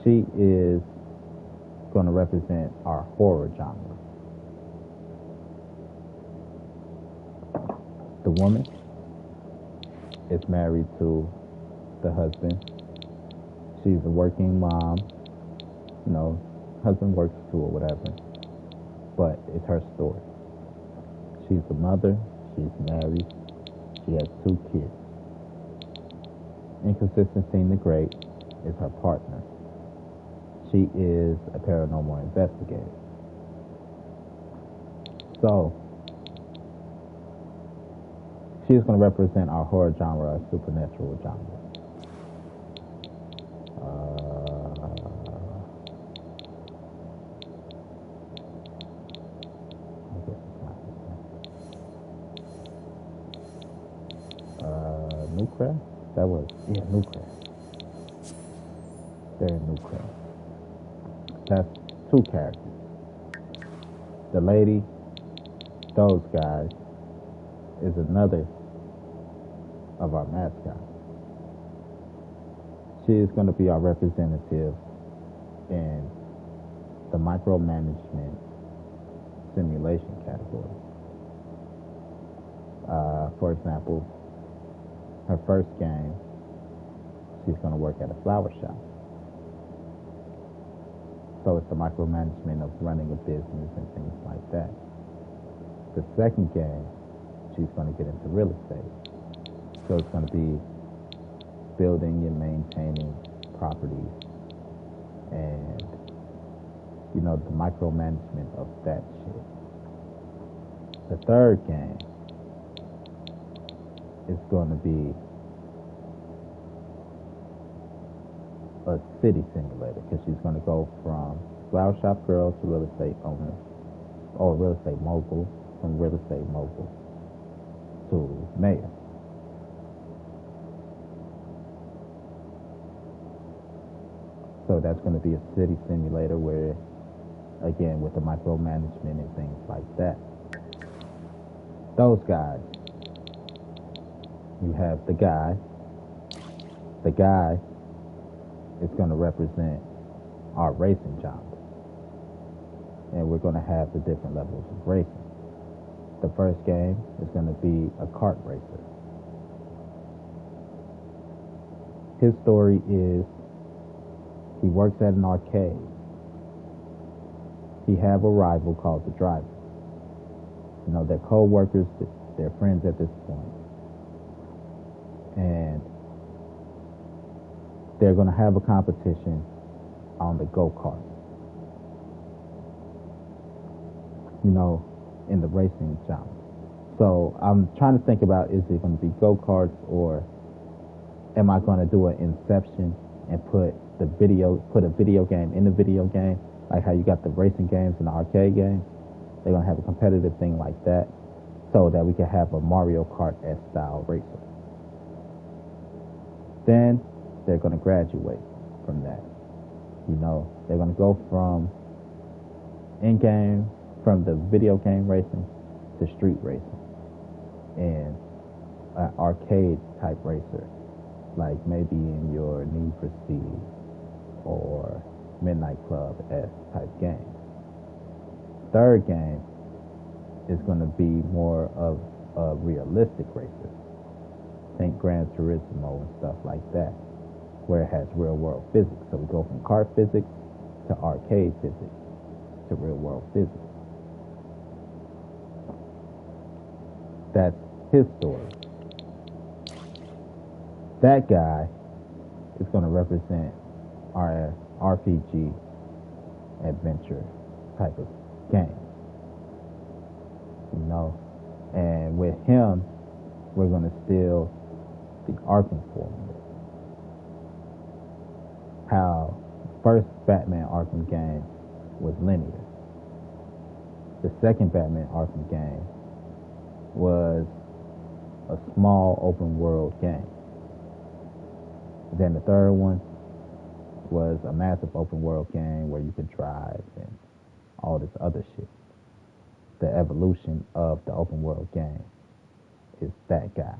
Speaker 1: she is going to represent our horror genre. The woman is married to the husband. She's a working mom. Husband works too or whatever. But it's her story. She's a mother. She's married. She has 2 kids. Inconsistency the Great is her partner. She is a paranormal investigator. So, she's going to represent our horror genre, our supernatural genre. Newcraft? Newcraft. They're in Newcraft. That's 2 characters. The lady, those guys, is another of our mascots. She is going to be our representative in the micromanagement simulation category. For example, her first game, she's going to work at a flower shop. So it's the micromanagement of running a business and things like that. The second game, she's going to get into real estate. So it's going to be building and maintaining properties and, the micromanagement of that shit. The third game is going to be a city simulator because she's going to go from flower shop girl to real estate owner, or real estate mogul, from real estate mogul to mayor. So that's going to be a city simulator where, again, with the micromanagement and things like that. Those guys. You have the guy. The guy is going to represent our racing jobs. And we're going to have the different levels of racing. The first game is going to be a kart racer. His story is he works at an arcade. He have a rival called the driver. You know, they're co-workers, they're friends at this point. And they're going to have a competition on the go-kart. You know, in the racing genre. So I'm trying to think about, is it going to be go-karts, or am I going to do an Inception and put a video game in the video game, like how you got the racing games and the arcade games? They're going to have a competitive thing like that, so that we can have a Mario Kart-esque style racer. Then they're going to graduate from that. You know, they're going to go from in-game, from the video game racing to street racing, and an arcade type racer, like maybe in your Need for Speed or Midnight Club-esque type game. Third game is going to be more of a realistic racer. Think Gran Turismo and stuff like that, where it has real world physics. So we go from kart physics to arcade physics to real world physics. That's his story. That guy is going to represent our RPG adventure type of game. You know, and with him, we're going to steal the Arkham formula. How first Batman Arkham game was linear. The second Batman Arkham game was a small open world game. Then the third one was a massive open world game where you could drive and all this other shit. The evolution of the open world game is that guy.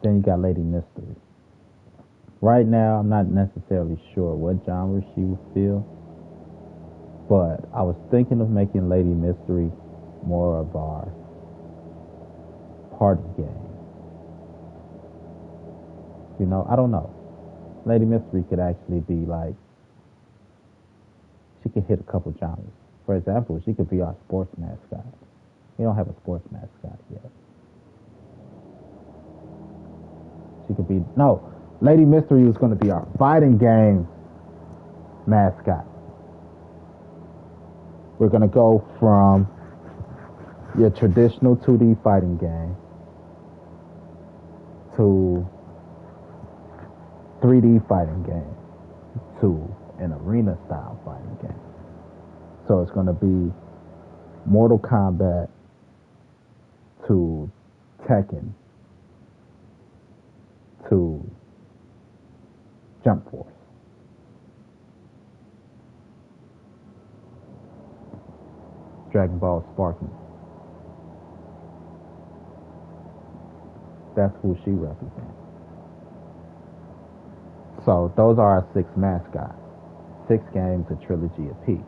Speaker 1: Then you got Lady Mystery. Right now, I'm not necessarily sure what genre she would feel, but I was thinking of making Lady Mystery more of our party game. You know, I don't know. Lady Mystery could actually be like, she could hit a couple genres. For example, she could be our sports mascot. We don't have a sports mascot yet. She could be, no, Lady Mystery was going to be our fighting game mascot. We're going to go from your traditional 2D fighting game to 3D fighting game to an arena style fighting game. So it's going to be Mortal Kombat to Tekken to Jump Force. Dragon Ball Sparking. That's who she represents. So those are our 6 mascots. 6 games, a trilogy apiece.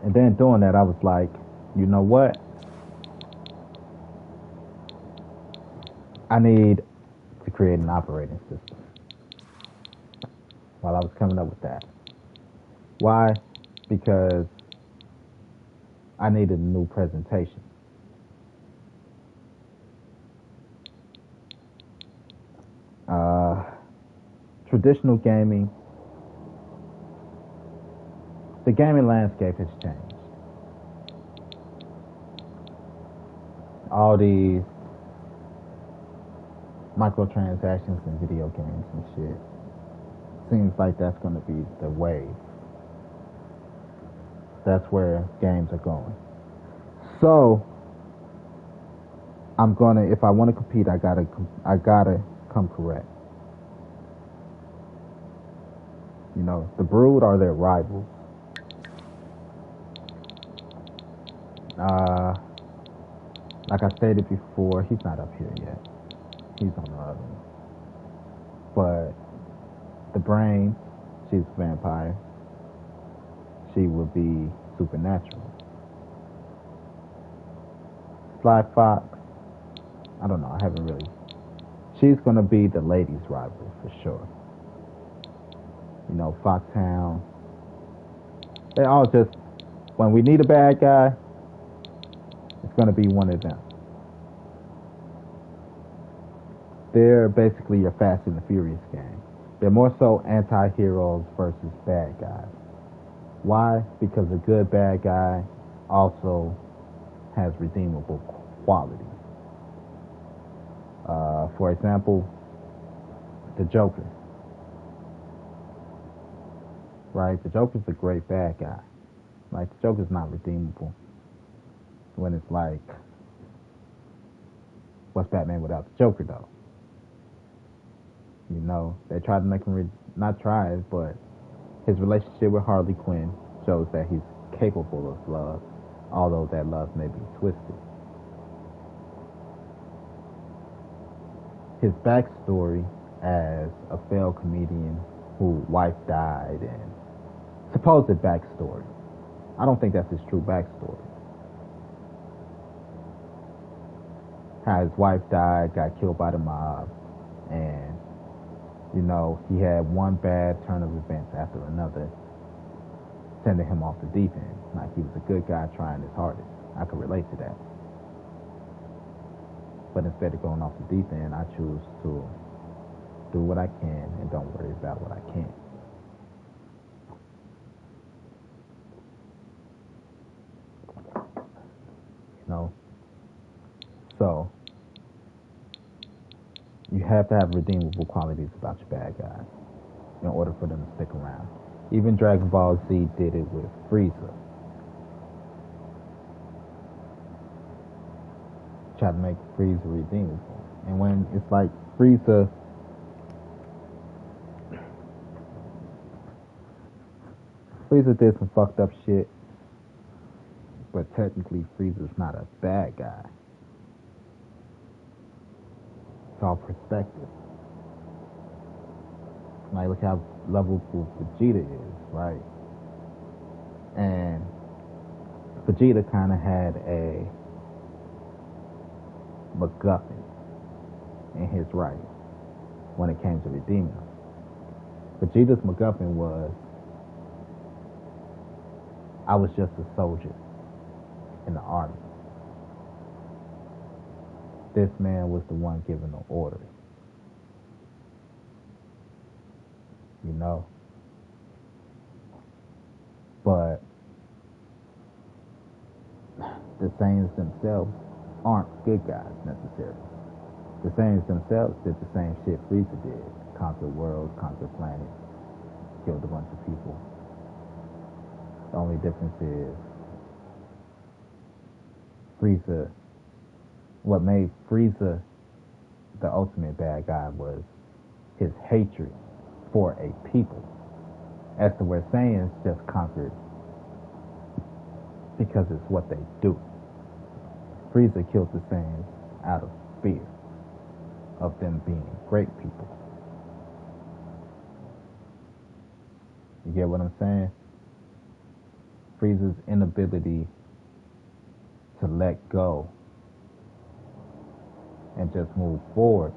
Speaker 1: And then doing that, I was like, you know what? I need to create an operating system. While I was coming up with that. Why? Because I needed a new presentation. Traditional gaming, the gaming landscape has changed. All these microtransactions in video games and shit. Seems like that's going to be the wave. That's where games are going. So I'm gonna, if I want to compete, I gotta come correct. You know, the Brood are their rivals. Like I stated before, he's not up here yet. He's on the other one. But the Brain, she's a vampire. She would be supernatural. Sly Fox, I don't know. I haven't really. She's gonna be the ladies' rival for sure. You know, Foxhound. They all just, when we need a bad guy, it's gonna be one of them. They're basically your Fast and the Furious gang. They're more so anti-heroes versus bad guys. Why? Because a good bad guy also has redeemable qualities. For example, the Joker. Right? The Joker's a great bad guy. Like, the Joker's not redeemable. When it's like, what's Batman without the Joker, though? You know, they tried to make him, not try, but his relationship with Harley Quinn shows that he's capable of love, although that love may be twisted. His backstory as a failed comedian whose wife died and supposed backstory. I don't think that's his true backstory. How his wife died, got killed by the mob, and, you know, he had one bad turn of events after another, sending him off the deep end. Like, he was a good guy trying his hardest. I could relate to that. But instead of going off the deep end, I choose to do what I can and don't worry about what I can't. You know? So, you have to have redeemable qualities about your bad guys in order for them to stick around. Even Dragon Ball Z did it with Frieza. Try to make Frieza redeemable. And when it's like Frieza did some fucked up shit, but technically Frieza's not a bad guy. It's all perspective. Like, look how lovable Vegeta is, right? And Vegeta kind of had a MacGuffin in his right when it came to redeeming him. Vegeta's MacGuffin was, I was just a soldier in the army. This man was the one giving the orders. You know? But the Saiyans themselves aren't good guys necessarily. The Saiyans themselves did the same shit Frieza did. Conquer worlds, conquer planets, killed a bunch of people. The only difference is Frieza, what made Frieza the ultimate bad guy was his hatred for a people. As to where Saiyans just conquered because it's what they do. Frieza killed the Saiyans out of fear of them being great people. You get what I'm saying? Frieza's inability to let go and just move forward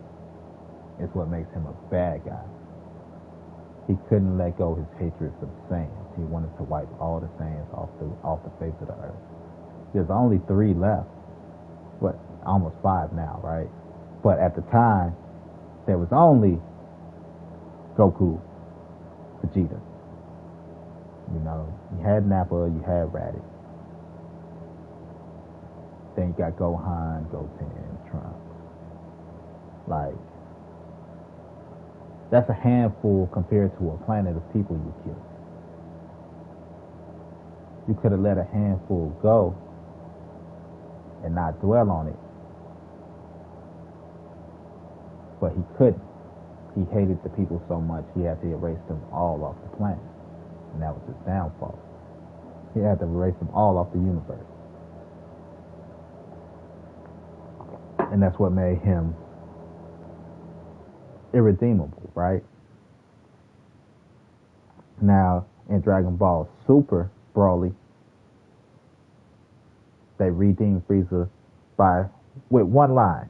Speaker 1: is what makes him a bad guy. He couldn't let go his hatred for the Saiyans. He wanted to wipe all the Saiyans off the face of the earth. There's only 3 left. What, almost 5 now, right? But at the time, there was only Goku, Vegeta. You know, you had Nappa, you had Raditz. Then you got Gohan, Goten, Trunks. Like, That's a handful compared to a planet of people you killed. You could have let a handful go and not dwell on it, but he couldn't. He hated the people so much he had to erase them all off the planet, and that was his downfall. He had to erase them all off the universe, and that's what made him irredeemable, right? Now, in Dragon Ball Super Broly, they redeemed Frieza with one line.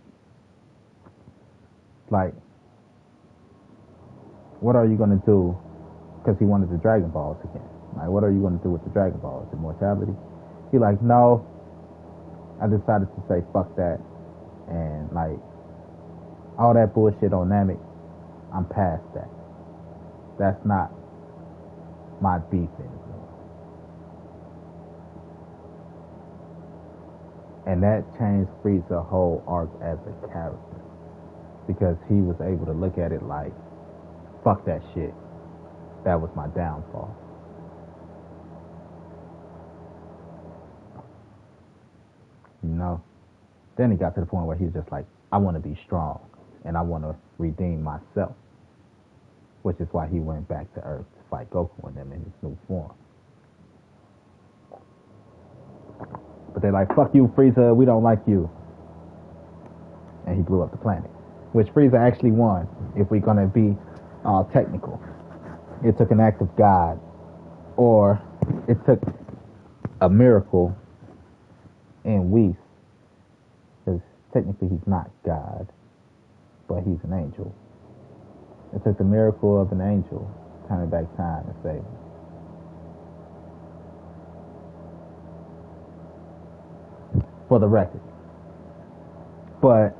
Speaker 1: Like, what are you going to do? Because he wanted the Dragon Balls again. Like, what are you going to do with the Dragon Balls? Immortality? He like, no. I decided to say fuck that. And like, all that bullshit on Namek, I'm past that. That's not my beef anymore. And that changed Frieza's whole arc as a character, because he was able to look at it like, fuck that shit. That was my downfall. You know? Then he got to the point where he's just like, I want to be strong and I want to redeem myself, which is why he went back to Earth to fight Goku and them in his new form. But they're like, fuck you, Frieza, we don't like you. And he blew up the planet, which Frieza actually won, if we're going to be all technical. It took an act of God, or it took a miracle in Whis, because technically he's not God, but he's an angel. It took the miracle of an angel turning back time and save him. For the record. But,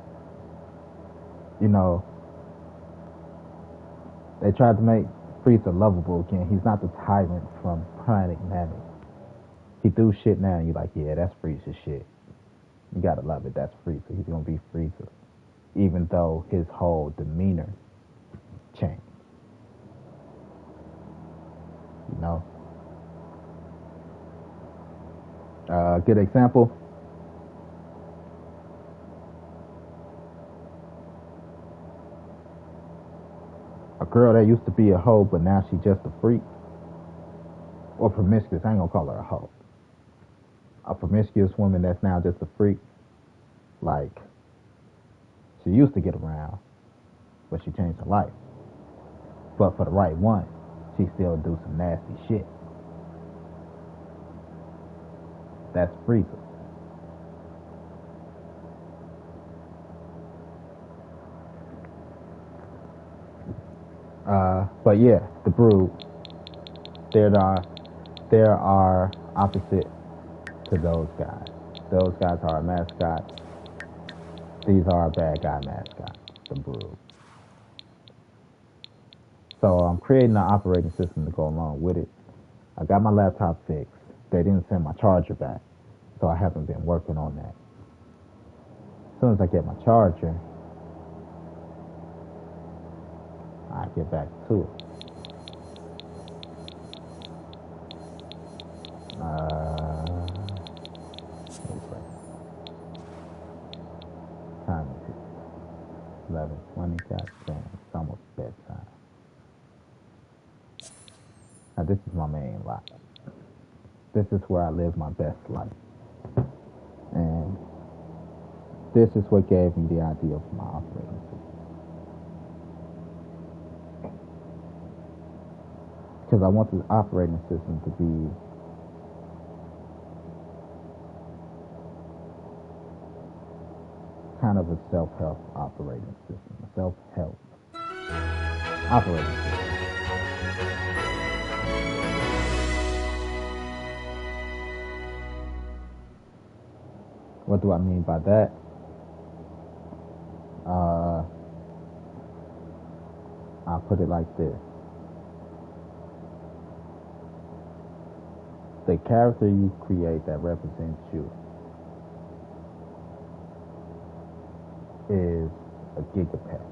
Speaker 1: you know, they tried to make Frieza lovable again. He's not the tyrant from Planet Namek. He do shit now and you're like, yeah, that's Frieza shit. You gotta love it, that's Frieza. He's gonna be Frieza. Even though his whole demeanor changed. You know? Good example. A girl that used to be a hoe, but now she's just a freak. Or promiscuous, I ain't gonna call her a hoe. A promiscuous woman that's now just a freak. Like, she used to get around, but she changed her life. But for the right one, she still do some nasty shit. That's Frieza. But yeah, the Brood, there are opposite to those guys. Those guys are a mascot. These are a bad guy mascot, the Brood. So I'm creating an operating system to go along with it. I got my laptop fixed. They didn't send my charger back, so I haven't been working on that. As soon as I get my charger, I get back to it. Time is 11:20. Goddamn, it's almost bedtime. Now this is my main life. This is where I live my best life, and this is what gave me the idea of my operating system. Because I want the operating system to be kind of a self-help operating system, a self-help operating system. What do I mean by that? I'll put it like this. The character you create that represents you is a gigapet.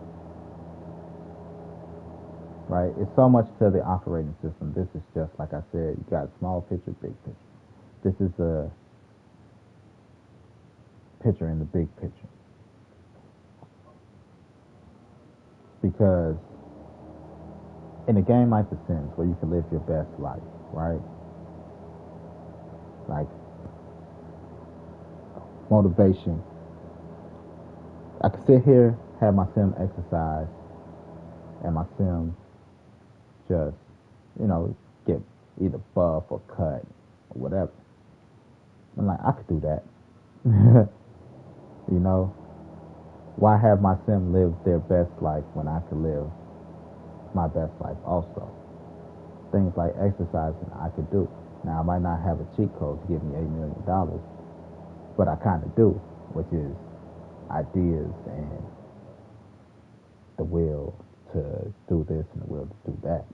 Speaker 1: right? It's so much to the operating system. This is just like I said. You got small picture, big picture. This is a picture in the big picture because in a game like The Sims, where you can live your best life, right? Like motivation. I could sit here, have my sim exercise, and my sim just, get either buff or cut or whatever. I'm like, I could do that. you know, why have my sim live their best life when I could live my best life also? Things like exercising I could do. Now I might not have a cheat code to give me $8 million, but I kind of do, which is ideas and the will to do this and the will to do that.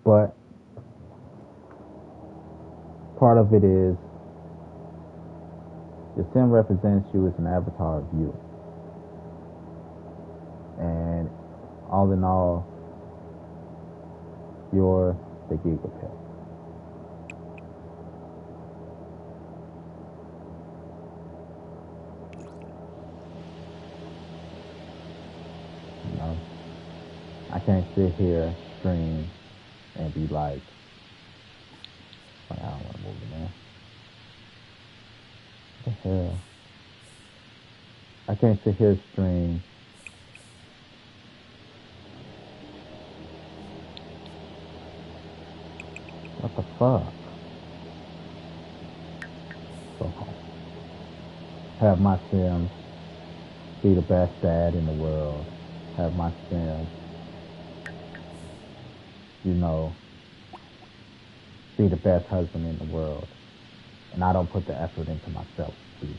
Speaker 1: But part of it is the sim represents you as an avatar of you. And all in all, you're the gigapet. You know, I can't sit here, stream, and be like, I don't want to move it, man. What the hell? I can't sit here, stream, what the fuck? So, have my sim be the best dad in the world. Have my sim, be the best husband in the world. And I don't put the effort into myself to do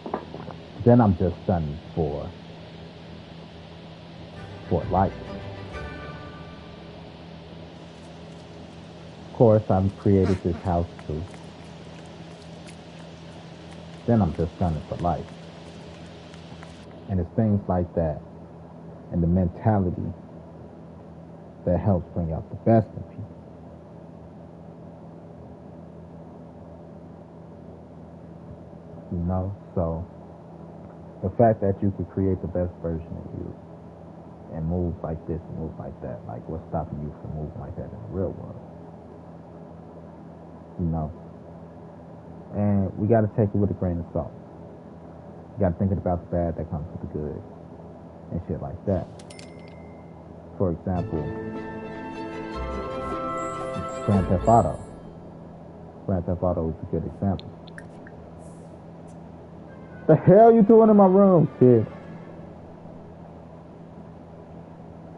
Speaker 1: that. Then I'm just gunning for life. Of course, I've created this house too. Then I'm just gunning for life. And it's things like that and the mentality that helps bring out the best in people. So the fact that you could create the best version of you and move like this and move like that, like what's stopping you from moving like that in the real world? And we got to take it with a grain of salt. You got to think about the bad that comes with the good and shit like that. For example, Grand Theft Auto. Grand Theft Auto is a good example. The hell you doing in my room, kid?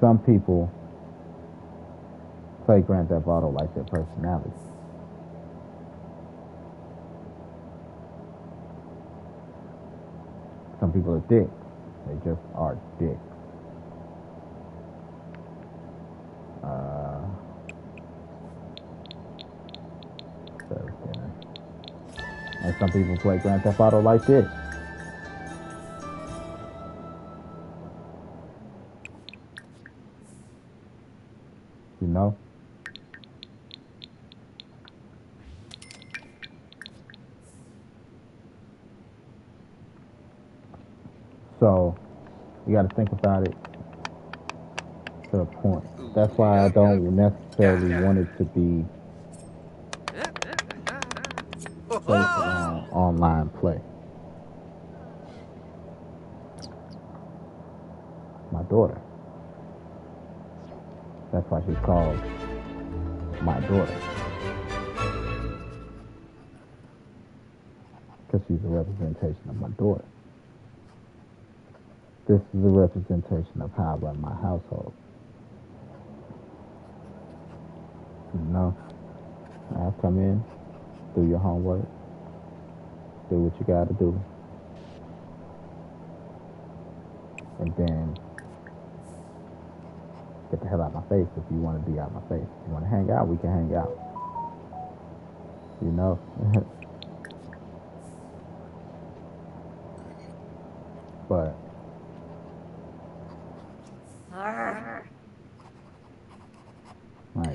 Speaker 1: Some people play Grand Theft Auto like their personality. Some people are dicks. They just are dicks. And some people play Grand Theft Auto like this. So you got to think about it to a point. That's why I don't necessarily want it to be based around online play. My daughter. That's why she's called my daughter. Because she's a representation of my daughter. This is a representation of how I run my household. I'll come in, do your homework, do what you gotta do, and then get the hell out of my face if you want to be out of my face. If you want to hang out, we can hang out. But alright,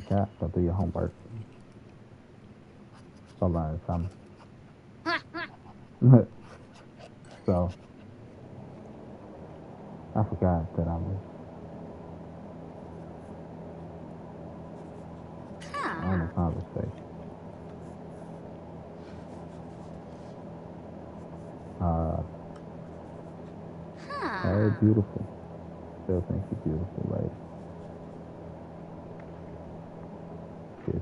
Speaker 1: cat, go do your homework. Go learn something. So I forgot that I was on a conversation. Hey, beautiful. Still think you're beautiful, lady. Kiss it.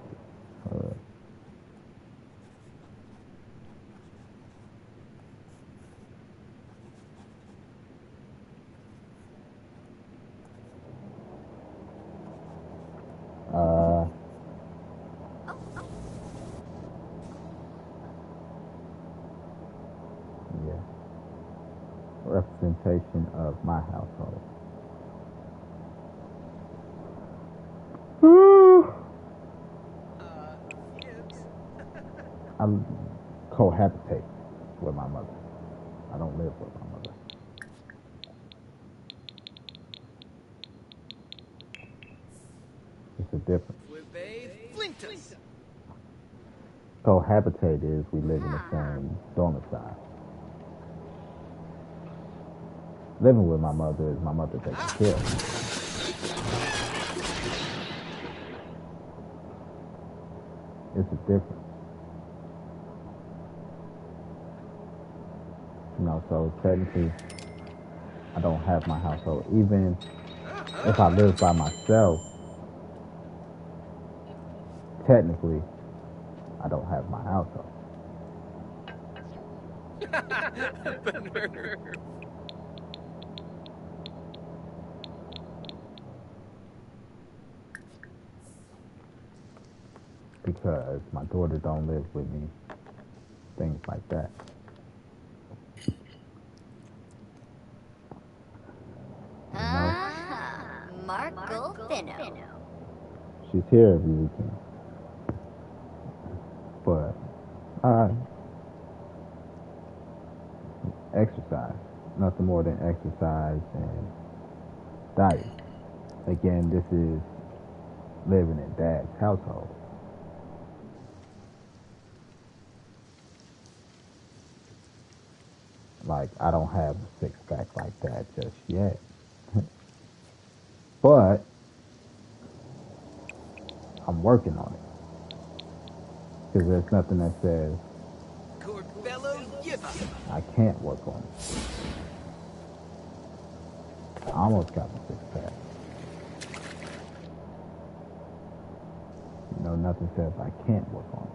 Speaker 1: Yeah. Representation of my household. I cohabitate with my mother. I don't live with my mother. It's a difference. Cohabitate is we live in the same domicile. Living with my mother is my mother taking care of me. It's a difference. You know, so technically, I don't have my household. Even if I live by myself, technically, I don't have my household. Because my daughter don't live with me. Things like that.
Speaker 2: Marco Fino.
Speaker 1: She's here every weekend. But exercise. Nothing more than exercise and diet. Again, this is living in Dad's household. Like, I don't have a six-pack like that just yet. But I'm working on it. Because there's nothing that says I can't work on it. I almost got my six-pack. You know, nothing says I can't work on it.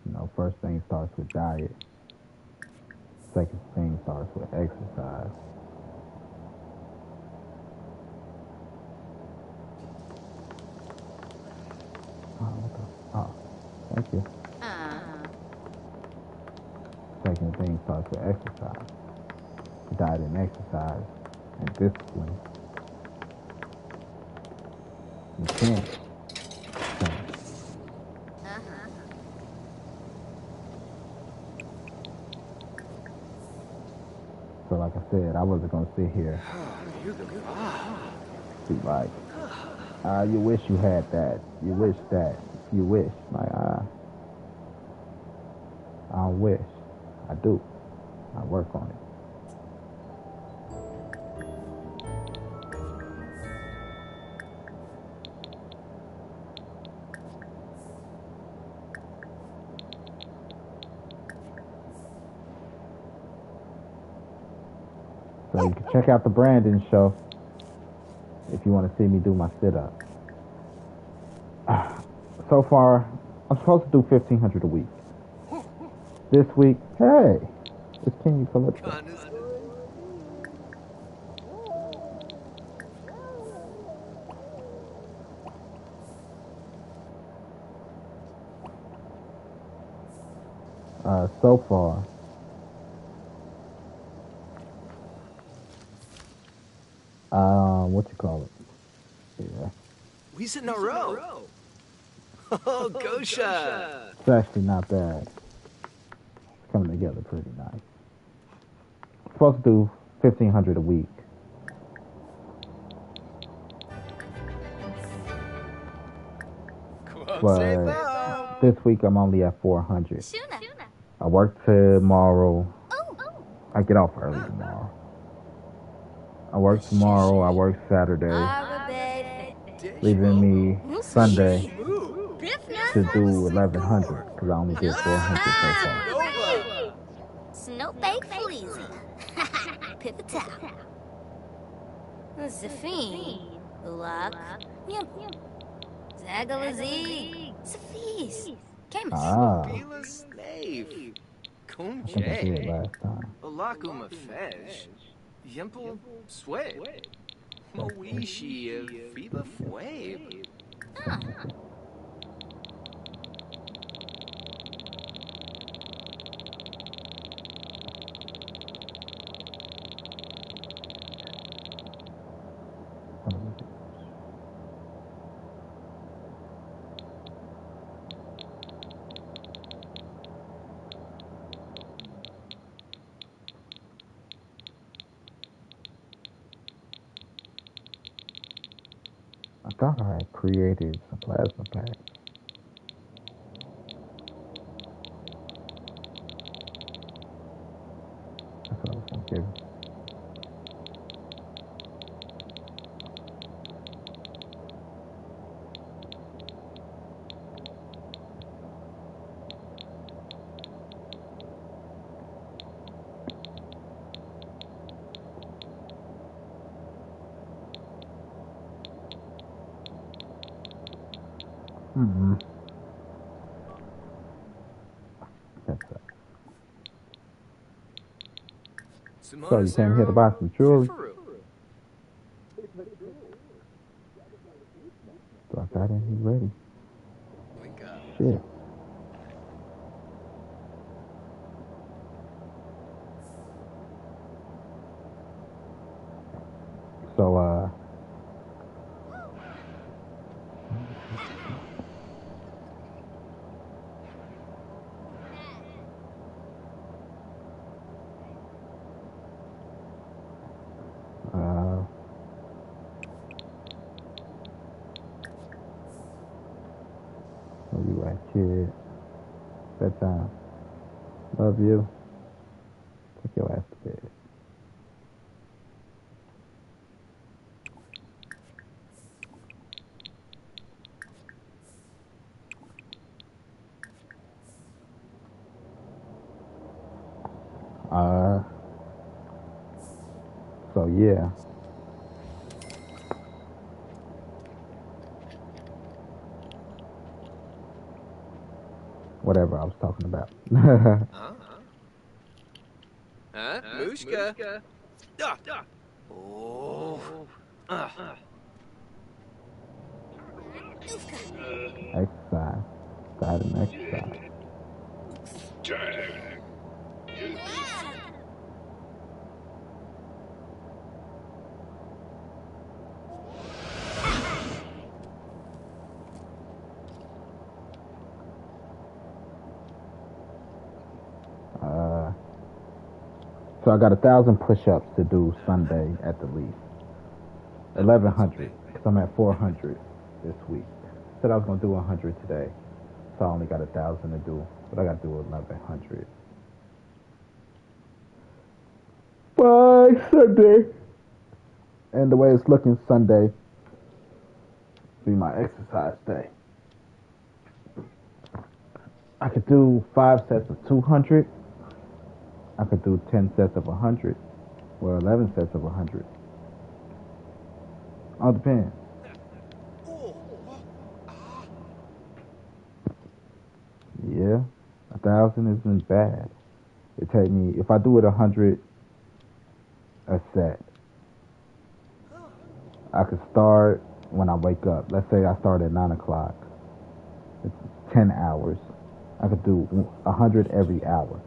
Speaker 1: You know, first thing starts with diet. Second thing starts with exercise. Oh, thank you. Second thing starts with exercise. Diet and exercise and discipline. You can't change. So like I said, I wasn't gonna sit here be like, you wish you had that. You wish that. You wish. Like, I don't wish. I do. I work on it. So you can check out the Brandon show if you want to see me do my sit-up. So far, I'm supposed to do 1,500 a week. This week, hey, it's King Calypso. So far, what you call it? Yeah.
Speaker 3: We in a row. Oh, Gosha!
Speaker 1: It's actually not bad. It's coming together pretty nice. Supposed to do 1,500 a week. But this week I'm only at 400. I work tomorrow. I get off early tomorrow. I work tomorrow. I work Saturday, leaving me Sunday to do 1,100 because I only did 400 so far.
Speaker 2: Snowbake Fleazy. Pipitow. Zafine. Ulak. Yum. Zagalazi. Safis.
Speaker 1: Ah,
Speaker 3: Slave. Kum
Speaker 1: I think I did last time.
Speaker 3: Olakum Fesh. Yimple Sway. Moishi Fiba Fway.
Speaker 1: I thought I had created some plasma packs. That's what I was gonna give. Mm-hmm. That's it. So you came here to buy some jewelry? So I got in here ready. Shit. So, 'Where you at, kid? Bedtime. Love you. Take your ass to bed. So yeah. Whatever I was talking about.
Speaker 3: Mushka. Oh.
Speaker 1: Exercise. Diet and exercise. So I got 1,000 push-ups to do Sunday at the least. 1,100 because I'm at 400 this week. Said I was gonna do 100 today, so I only got 1,000 to do, but I got to do 1,100 by Sunday. And the way it's looking, Sunday be my exercise day. I could do 5 sets of 200. I could do 10 sets of 100, or 11 sets of 100. All depends. Yeah, 1,000 isn't bad. It take me, if I do it 100 a set, I could start when I wake up. Let's say I start at 9 o'clock. It's 10 hours. I could do 100 every hour.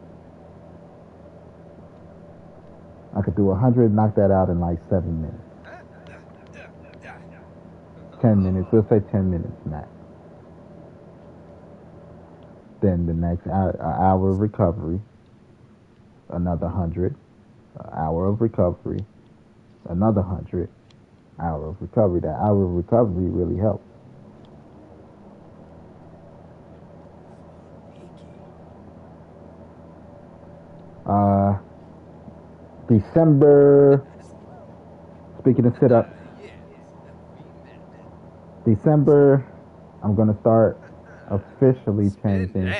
Speaker 1: I could do 100, knock that out in like 7 minutes. 10 minutes, we'll say 10 minutes max. Then the next hour of recovery, another 100. An hour of recovery, another 100. Hour of recovery. That hour of recovery really helps. December. Speaking of sit-ups, December, I'm gonna start officially changing.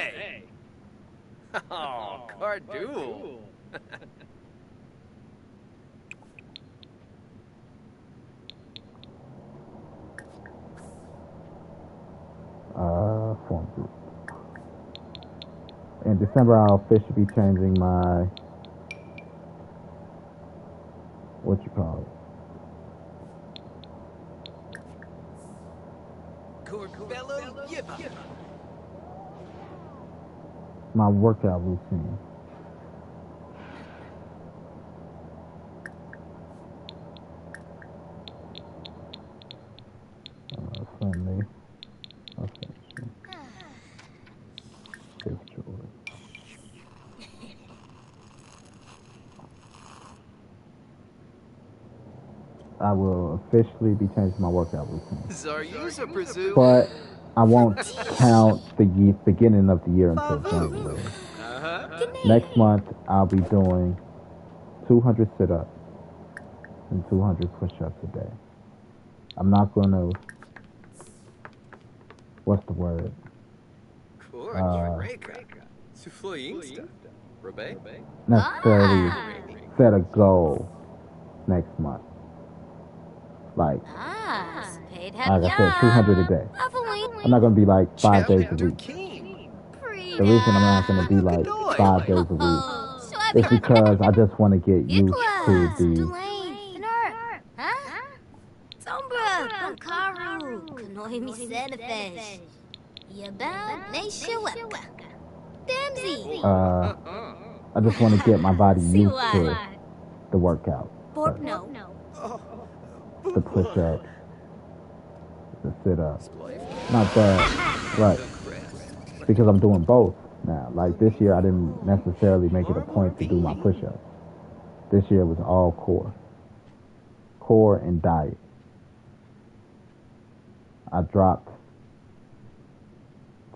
Speaker 3: Oh, Cardool.
Speaker 1: Form group. In December, I'll officially be changing my what you call it.
Speaker 3: Corbello Yippa.
Speaker 1: My workout routine. Sunday. Affection. Fifth joy. I will officially be changing my workout routine.
Speaker 3: Zaryusa presume.
Speaker 1: But I won't count the beginning of the year until January. Next month, I'll be doing 200 sit-ups and 200 push-ups a day. I'm not going to, what's the word? Necessarily set a goal next month. Like I said, 200 a day. I'm not going to be like 5 days a week. The reason I'm not going to be like 5 days a week is because I just want to get used to the
Speaker 2: Sombra, Bankaru, Kanoi mi Senefesh. Yabal, Neshawaka. Damsy.
Speaker 1: I just want to get my body used to the workout.
Speaker 2: Borkno.
Speaker 1: The push-ups, the sit-ups. Not that, right. Because I'm doing both now. Like this year, I didn't necessarily make it a point to do my push-ups. This year was all core. Core and diet. I dropped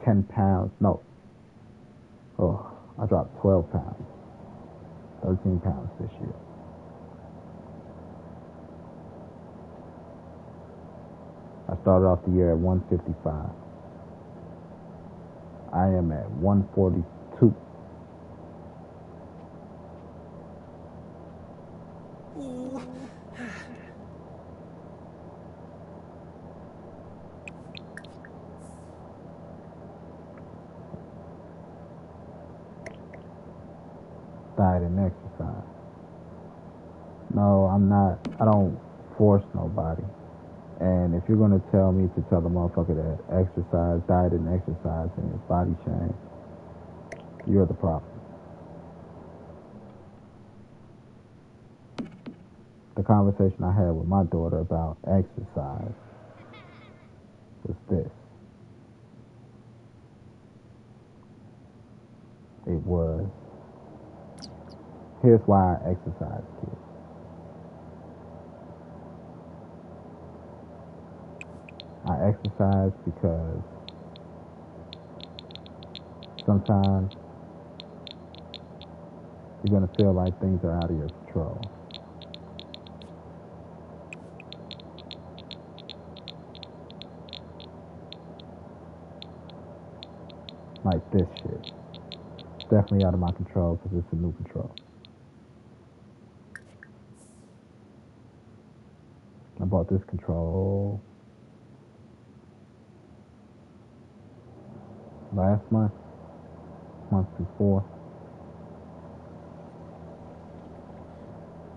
Speaker 1: 10 pounds. No. I dropped 12 pounds. 13 pounds this year. I started off the year at 155. I am at 142. Diet and exercise. No, I'm not. I don't force nobody. And if you're going to tell me to tell a motherfucker that exercise, diet and exercise and his body change, you're the problem. The conversation I had with my daughter about exercise was this. It was, here's why I exercise, kids. I exercise because sometimes you're going to feel like things are out of your control. Like this shit. It's definitely out of my control because it's a new control. I bought this control last month before.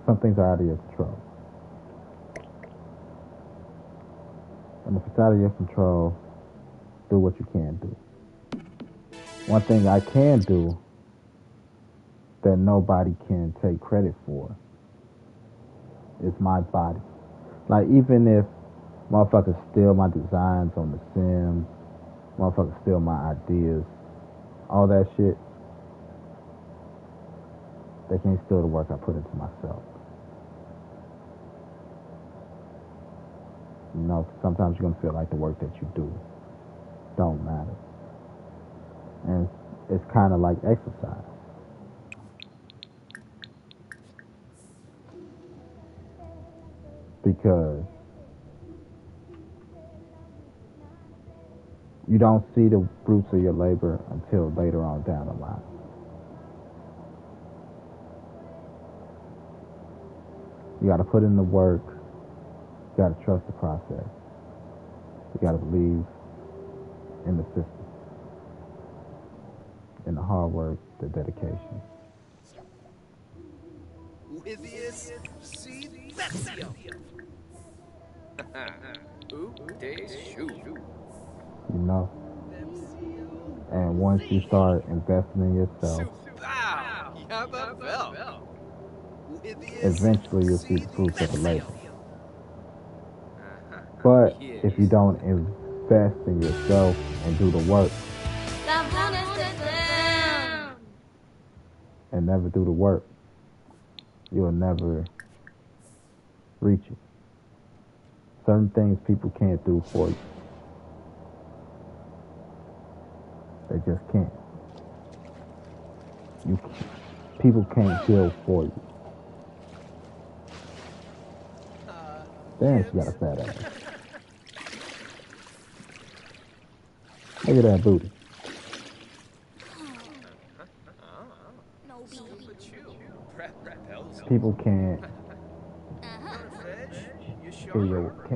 Speaker 1: Some things are out of your control. And if it's out of your control, do what you can do. One thing I can do that nobody can take credit for is my body. Like, even if motherfuckers steal my designs on The Sims, motherfuckers steal my ideas, all that shit, they can't steal the work I put into myself. You know, sometimes you're gonna feel like the work that you do don't matter. And it's kind of like exercise. Because you don't see the fruits of your labor until later on down the line. You got to put in the work. You got to trust the process. You got to believe in the system, in the hard work, the dedication.
Speaker 3: Livius Silencio.
Speaker 1: You know? And once you start investing in yourself, eventually you'll see the fruits of the labor. But if you don't invest in yourself and do the work, and never do the work, you'll never reach it. Certain things people can't do for you. They just can't. People can't heal for you. Damn, she got a fat ass. Look at that booty. People can't.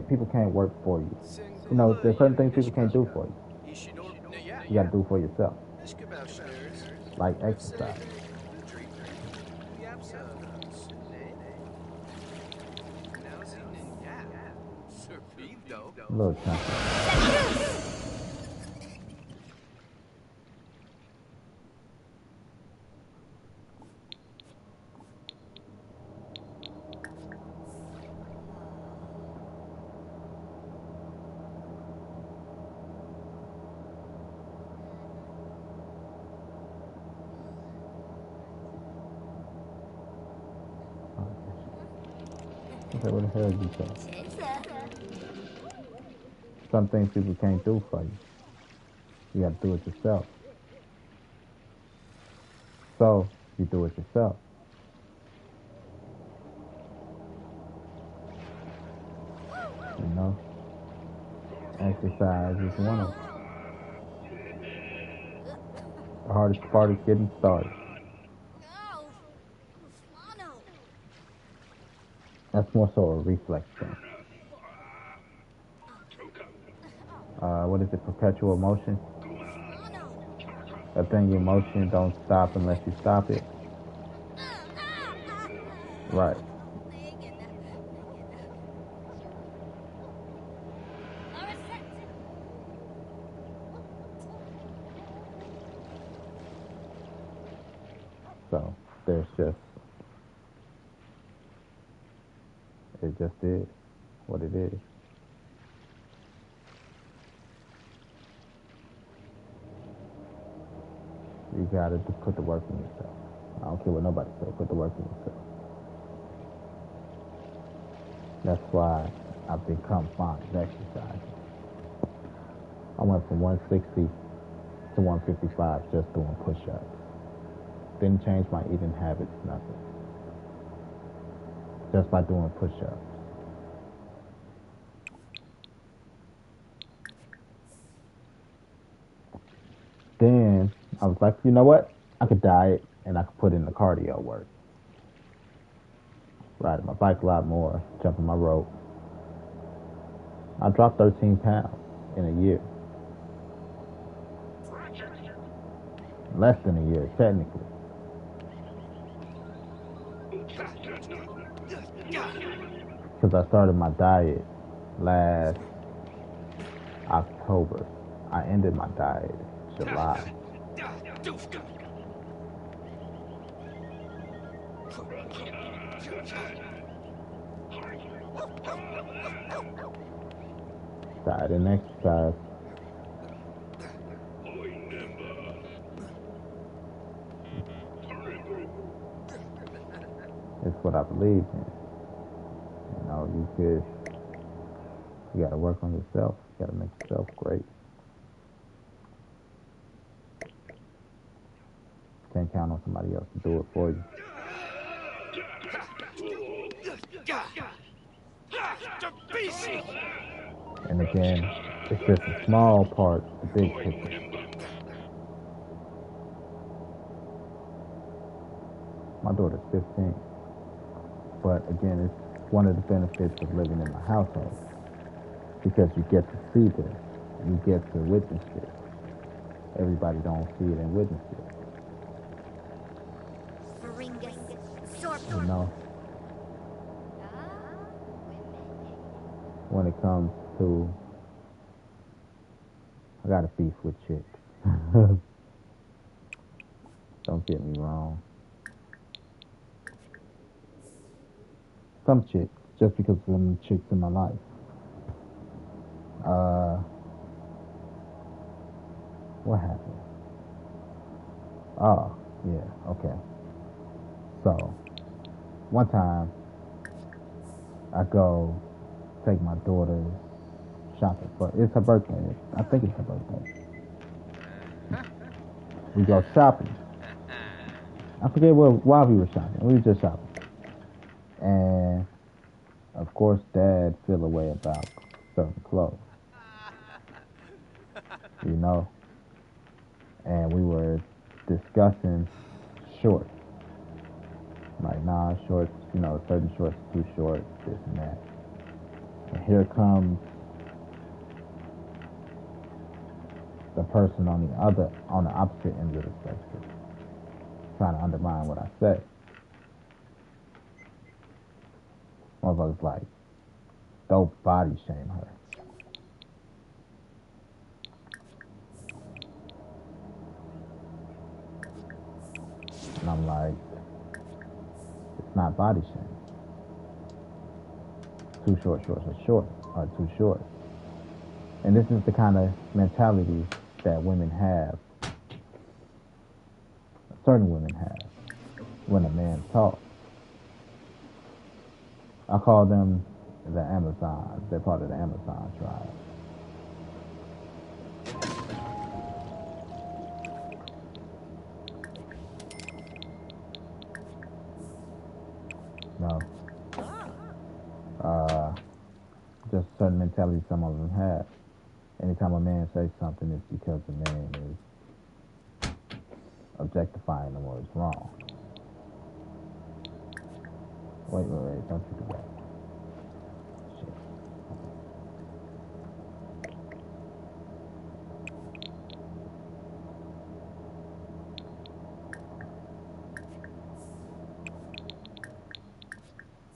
Speaker 1: People can't work for you. You know, there's certain things people can't do for you. You got to do for yourself. Like exercise. Little chunky. Okay, what the hell did you say? Some things people can't do for you. You got to do it yourself. So, you do it yourself. You know? Exercise is one of them. The hardest part is getting started. That's more so a reflex thing. What is it? Perpetual motion? That thing in motion don't stop unless you stop it. Right. So there's just, it just is what it is. You gotta just put the work in yourself. I don't care what nobody says, put the work in yourself. That's why I've become fond of exercise. I went from 160 to 155 just doing push-ups. Didn't change my eating habits, nothing. Just by doing push-ups. Then I was like, you know what? I could diet and I could put in the cardio work. Riding my bike a lot more, jumping my rope. I dropped 13 pounds in a year. Less than a year, technically. Because I started my diet last October. I ended my diet July. Diet and exercise. It's what I believe in. You gotta work on yourself. You gotta make yourself great. Can't count on somebody else to do it for you. And again, it's just a small part of the big picture. My daughter's 15. But again, it's one of the benefits of living in my household. Because you get to see this. You get to witness it. Everybody don't see it and witness it. You know? When it comes to, I got a beef with chicks. Don't get me wrong. Some chicks, just because of them chicks in my life. What happened? Oh, yeah, okay. So, one time, I go take my daughter shopping. But it's her birthday. I think it's her birthday. We go shopping. I forget why we were shopping. We were just shopping. And, of course, Dad feel a way about certain clothes. You know? And we were discussing shorts. Like, nah, shorts, certain shorts too short, this and that. And here comes the person on the opposite end of the spectrum, trying to undermine what I say. Motherfuckers like, don't body shame her. And I'm like, it's not body shame. Too short shorts are too short. And this is the kind of mentality that women have, certain women have, when a man talks. I call them the Amazons. They're part of the Amazon tribe. No. Just a certain mentality some of them have. Anytime a man says something, it's because the man is objectifying them or it's wrong. Wait, don't you do that. Shit.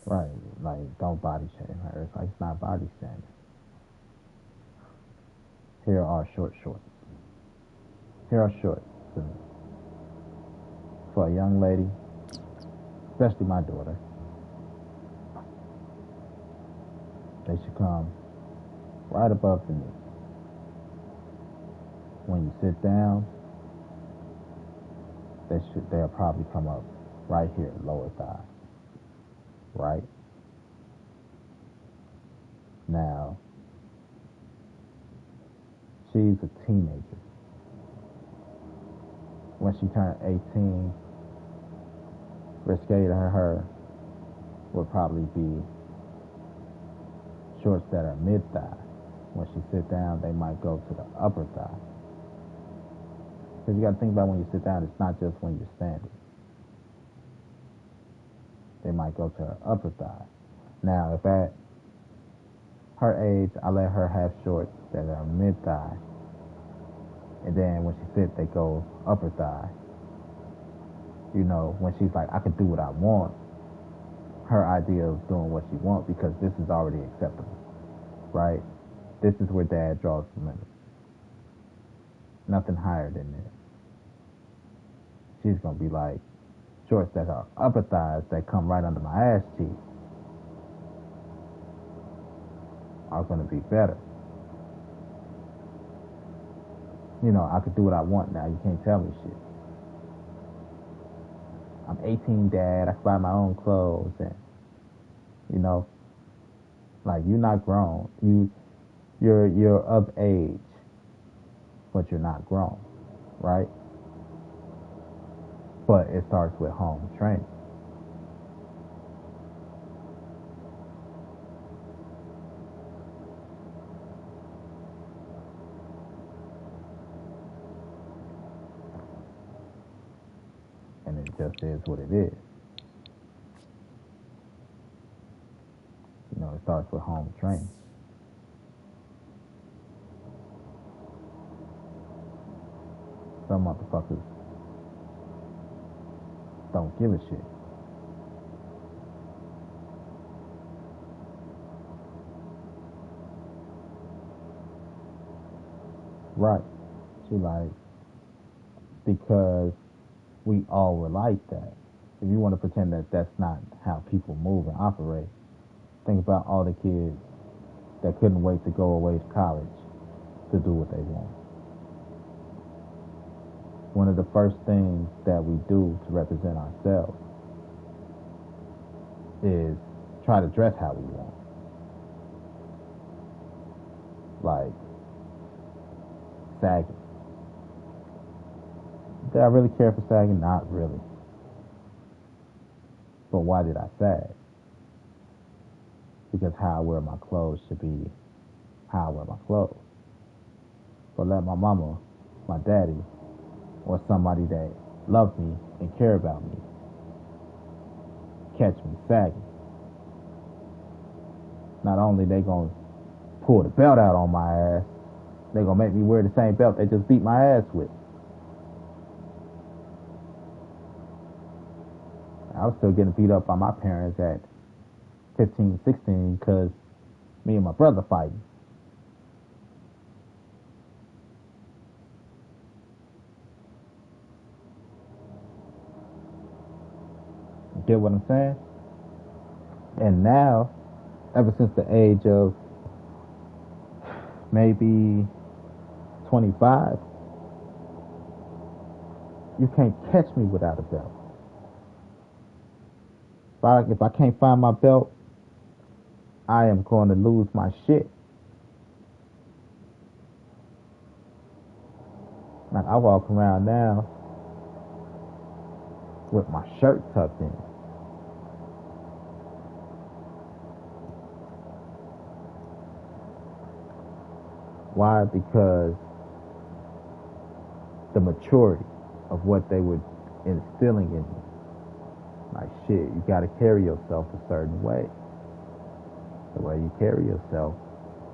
Speaker 1: Right, like, don't body shame her. It's like, it's not body shaming. Here are shorts. Here are shorts for a young lady, especially my daughter. They should come right above the knee. When you sit down, they'll probably come up right here, lower thigh. Right? Now, she's a teenager. When she turned 18, risque to her would probably be shorts that are mid-thigh. When she sit down, they might go to the upper thigh. Because you got to think about when you sit down, it's not just when you're standing. They might go to her upper thigh. Now, if at her age, I let her have shorts that are mid-thigh, and then when she sits, they go upper thigh. When she's like, I can do what I want, her idea of doing what she wants, because this is already acceptable, right? This is where Dad draws the limit. Nothing higher than this. She's going to be like, shorts that are upper thighs that come right under my ass cheek are going to be better. I could do what I want now. You can't tell me shit. I'm 18, Dad. I can buy my own clothes, and you know, like you're not grown. You're of age, but you're not grown, right? But it starts with home training. And it just is what it is. It starts with home training. Some motherfuckers don't give a shit. Right. She like, because we all were like that. If you want to pretend that that's not how people move and operate, think about all the kids that couldn't wait to go away to college to do what they want. One of the first things that we do to represent ourselves is try to dress how we want. Like sagging. Did I really care for sagging? Not really. But why did I sag? Because how I wear my clothes should be how I wear my clothes. But let my mama, my daddy, or somebody that loves me and care about me catch me sagging. Not only they gonna pull the belt out on my ass, they gonna make me wear the same belt they just beat my ass with. I was still getting beat up by my parents at 15, 16 because me and my brother fighting. Get what I'm saying? And now, ever since the age of maybe 25, you can't catch me without a belt. If I can't find my belt, I am going to lose my shit. Like I walk around now with my shirt tucked in. Why? Because the maturity of what they were instilling in me. Like shit, you gotta carry yourself a certain way. The way you carry yourself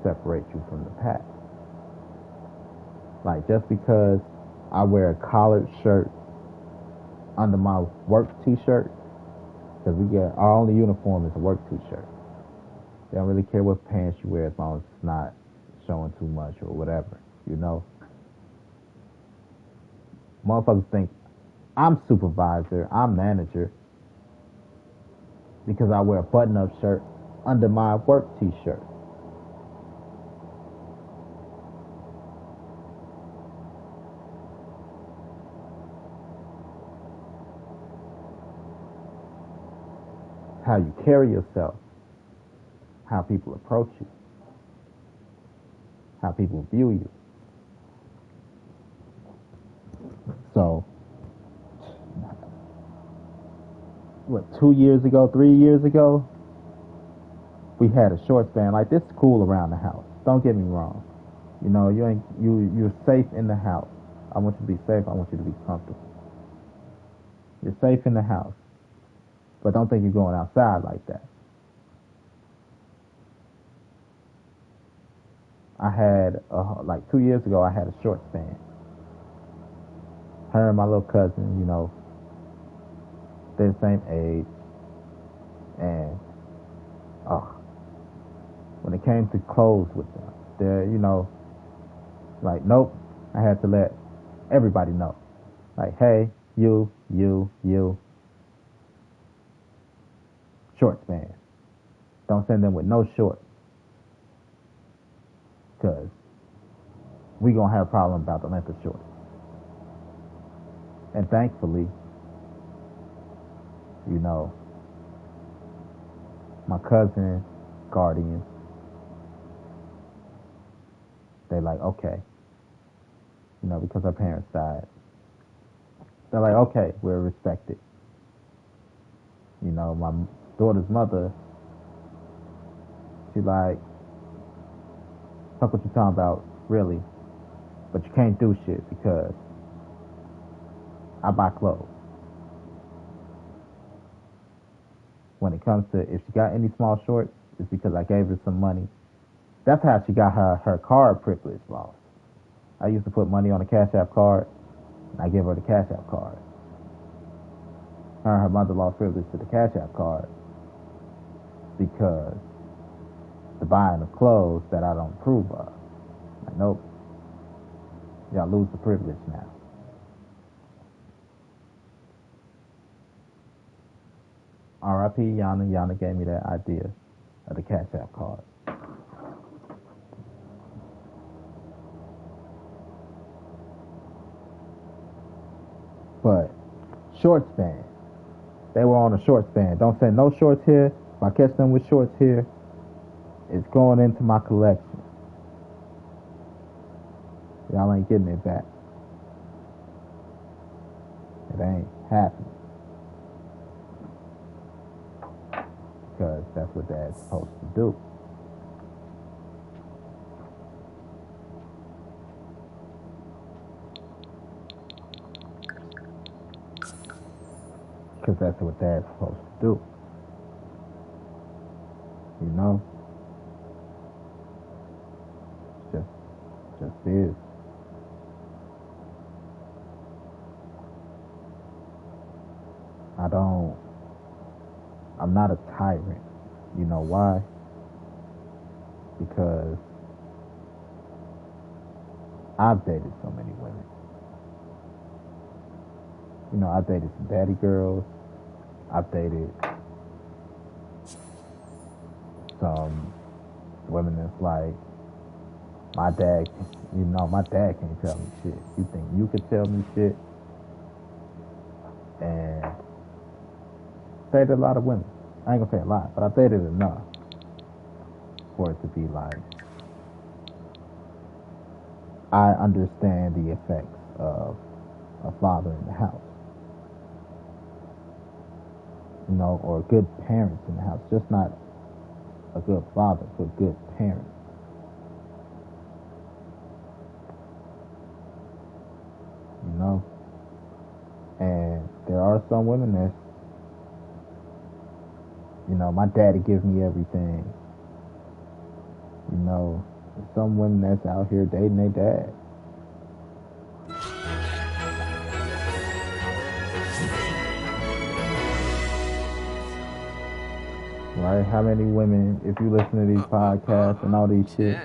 Speaker 1: separates you from the pack. Like just because I wear a collared shirt under my work t-shirt, because our only uniform is a work t-shirt. They don't really care what pants you wear as long as it's not showing too much or whatever, Motherfuckers think I'm supervisor, I'm manager, because I wear a button-up shirt under my work t-shirt. How you carry yourself, how people approach you, how people view you. So, 2 years ago, 3 years ago, we had a short span. Like this is cool around the house. Don't get me wrong. You're safe in the house. I want you to be safe. I want you to be comfortable. You're safe in the house, but don't think you're going outside like that. I had 2 years ago. I had a short span. Her and my little cousin, they're the same age, and when it came to clothes with them, they're nope. I had to let everybody know, like, hey, you, short span. Don't send them with no shorts, because we gonna have a problem about the length of shorts. And thankfully, you know, my cousin, guardians, they like, okay, you know, because our parents died. They're like, okay, we'll respect it. You know, my daughter's mother, she like, fuck what you talking about, really. But you can't do shit because I buy clothes. When it comes to if she got any small shorts, it's because I gave her some money. That's how she got her card privilege lost. I used to put money on a Cash App card, and I give her the Cash App card. Her and her mother lost privilege to the Cash App card because the buying of clothes that I don't approve of. Like, nope. Y'all lose the privilege now. R.I.P. Yana. Yana gave me that idea of the Cash App card. But short span. They were on a short span. Don't say no shorts here. If I catch them with shorts here, it's going into my collection. Y'all ain't getting it back. It ain't happening. Because that's what dad's supposed to do. Because that's what dad's supposed to do. You know? Just is. I'm not a tyrant. You know why? Because I've dated so many women. You know, I've dated some daddy girls. I've dated some women that's like, my dad can't tell me shit. You think you could tell me shit? And dated a lot of women. I ain't gonna say a lot, but I dated enough for it to be like, I understand the effects of a father in the house. You know, or good parents in the house. Just not a good father, but good parents. You know? And there are some women that's, you know, my daddy gives me everything. You know, there's some women that's out here dating their dad. Right? How many women, if you listen to these podcasts and all these shit,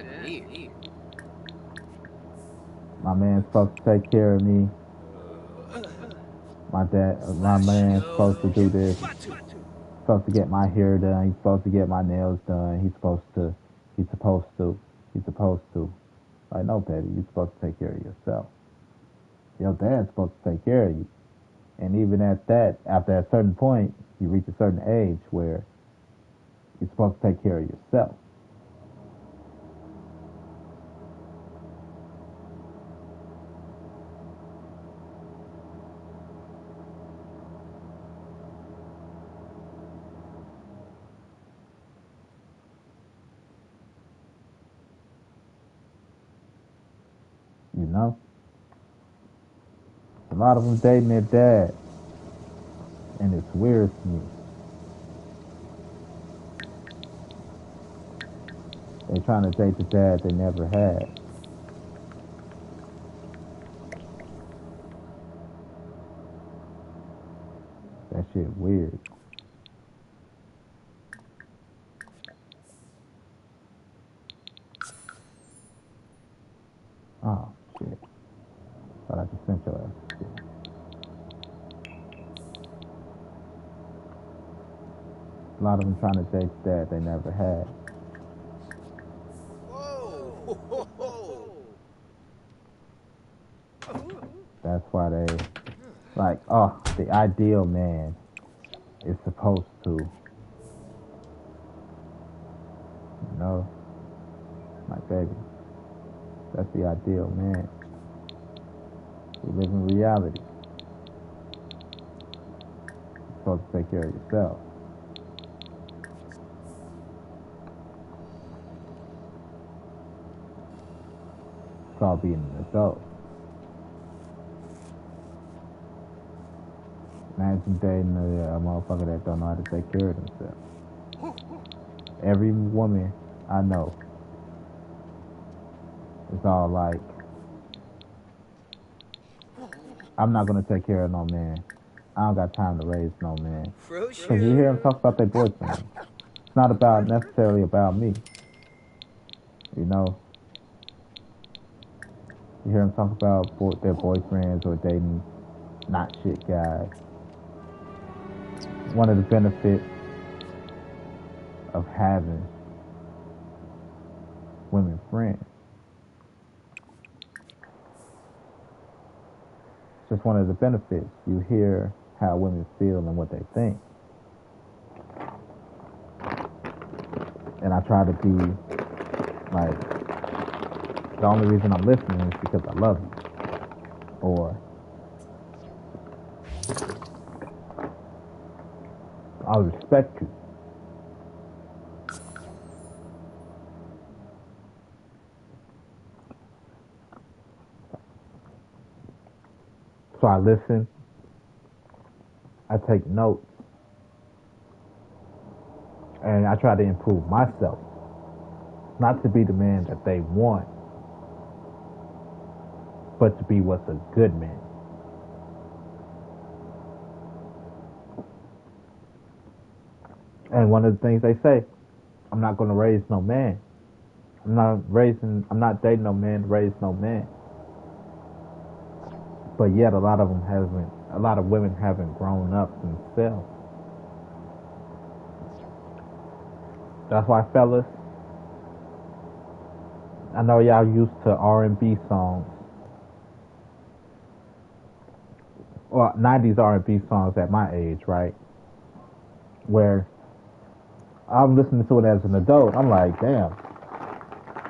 Speaker 1: my man's supposed to take care of me. My man's supposed to do this. He's supposed to get my hair done. He's supposed to get my nails done. He's supposed to. Like, no, baby, you're supposed to take care of yourself. Your dad's supposed to take care of you. And even at that, after a certain point, you reach a certain age where you're supposed to take care of yourself. You know? A lot of them dating their dad. And it's weird to me. They trying to date the dad they never had. That shit weird. Oh, shit. Thought I just sent your ass shit. A lot of them trying to date the dad they never had.
Speaker 3: Whoa!
Speaker 1: That's why they, like, oh, the ideal man. is supposed to, like, baby, that's the ideal man. We live in reality. You're supposed to take care of yourself. It's called being an adult. Imagine dating a motherfucker that don't know how to take care of themselves. Every woman I know is all like, I'm not gonna take care of no man. I don't got time to raise no man. Because you hear them talk about their boyfriend. It's not about necessarily about me. You know, you hear them talk about their boyfriends or dating not shit guys. One of the benefits of having women friends. It's just one of the benefits. You hear how women feel and what they think. And I try to be like, the only reason I'm listening is because I love you. Or I respect you. So I listen. I take notes. And I try to improve myself. Not to be the man that they want, but to be what's a good man. And one of the things they say, I'm not going to raise no man. I'm not dating no man to raise no man. But yet a lot of women haven't grown up themselves. That's why, fellas, I know y'all used to R&B songs. Well, 90s R&B songs at my age, right? Where I'm listening to it as an adult. I'm like, damn.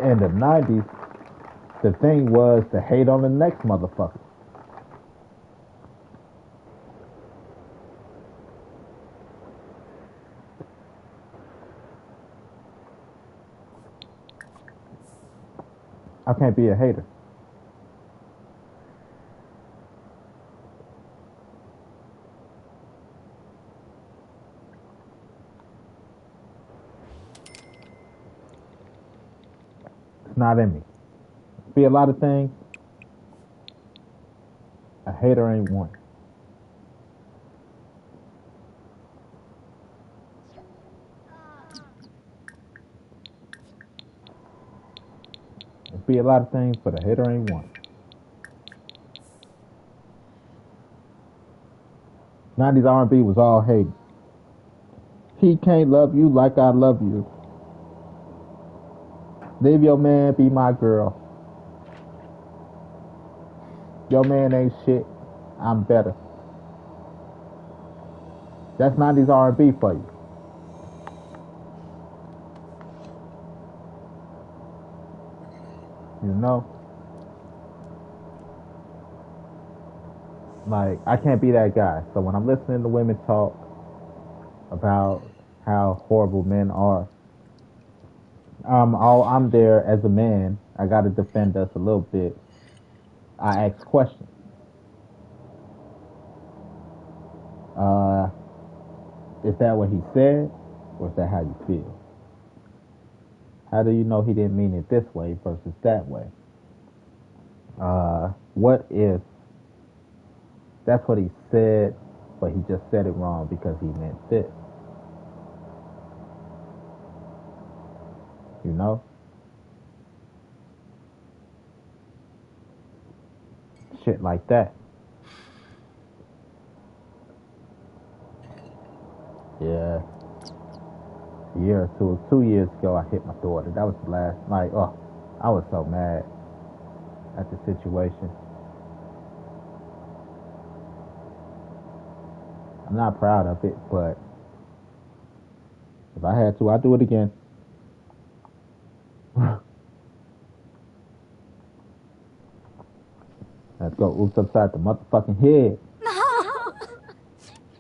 Speaker 1: In the 90s, the thing was to hate on the next motherfucker. I can't be a hater. It's not in me. Be a lot of things. A hater ain't one. Be a lot of things, but a hater ain't one. 90s R&B was all hate. He can't love you like I love you. Leave your man be my girl. Your man ain't shit. I'm better. That's 90s R&B for you. You know? Like, I can't be that guy. So when I'm listening to women talk about how horrible men are, I'm there as a man. I got to defend us a little bit. I ask questions. Is that what he said, or is that how you feel? How do you know he didn't mean it this way versus that way? What if that's what he said, but he just said it wrong because he meant this? You know? Shit like that. Yeah. A year or 2 years ago, I hit my daughter. That was the last, like, oh, I was so mad at the situation. I'm not proud of it, but if I had to, I'd do it again. Let's go oops upside the motherfucking head.
Speaker 2: No!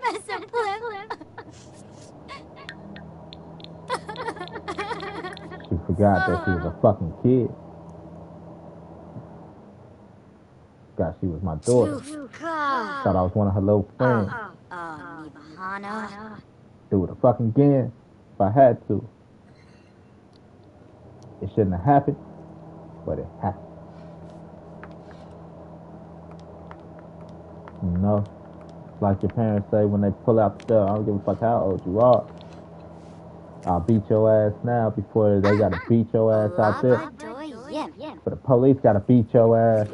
Speaker 2: That's a flip.
Speaker 1: She forgot that she was a fucking kid. Forgot she was my daughter. Thought I was one of her little friends.
Speaker 2: Nibahana.
Speaker 1: Do it fucking again if I had to. It shouldn't have happened, but it happened. You know? Like your parents say when they pull out the door, I don't give a fuck how old you are. I'll beat your ass now before they gotta beat your ass out there. But the police gotta beat your ass.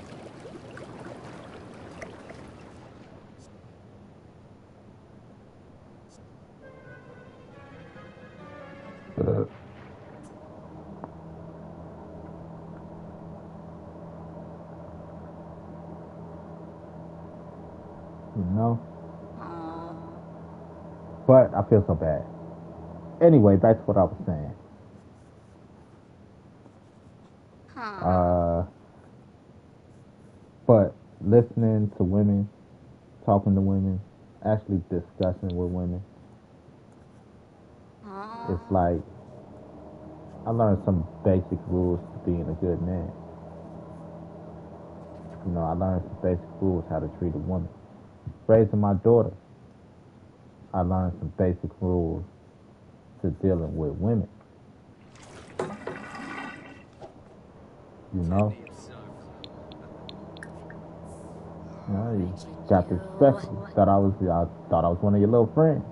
Speaker 1: You know? But I feel so bad. Anyway, back to what I was saying. But listening to women, talking to women, actually discussing with women, it's like I learned some basic rules to being a good man. You know, I learned some basic rules how to treat a woman. Raising my daughter, I learned some basic rules to dealing with women. You know? You know, you got this special. I thought I was one of your little friends.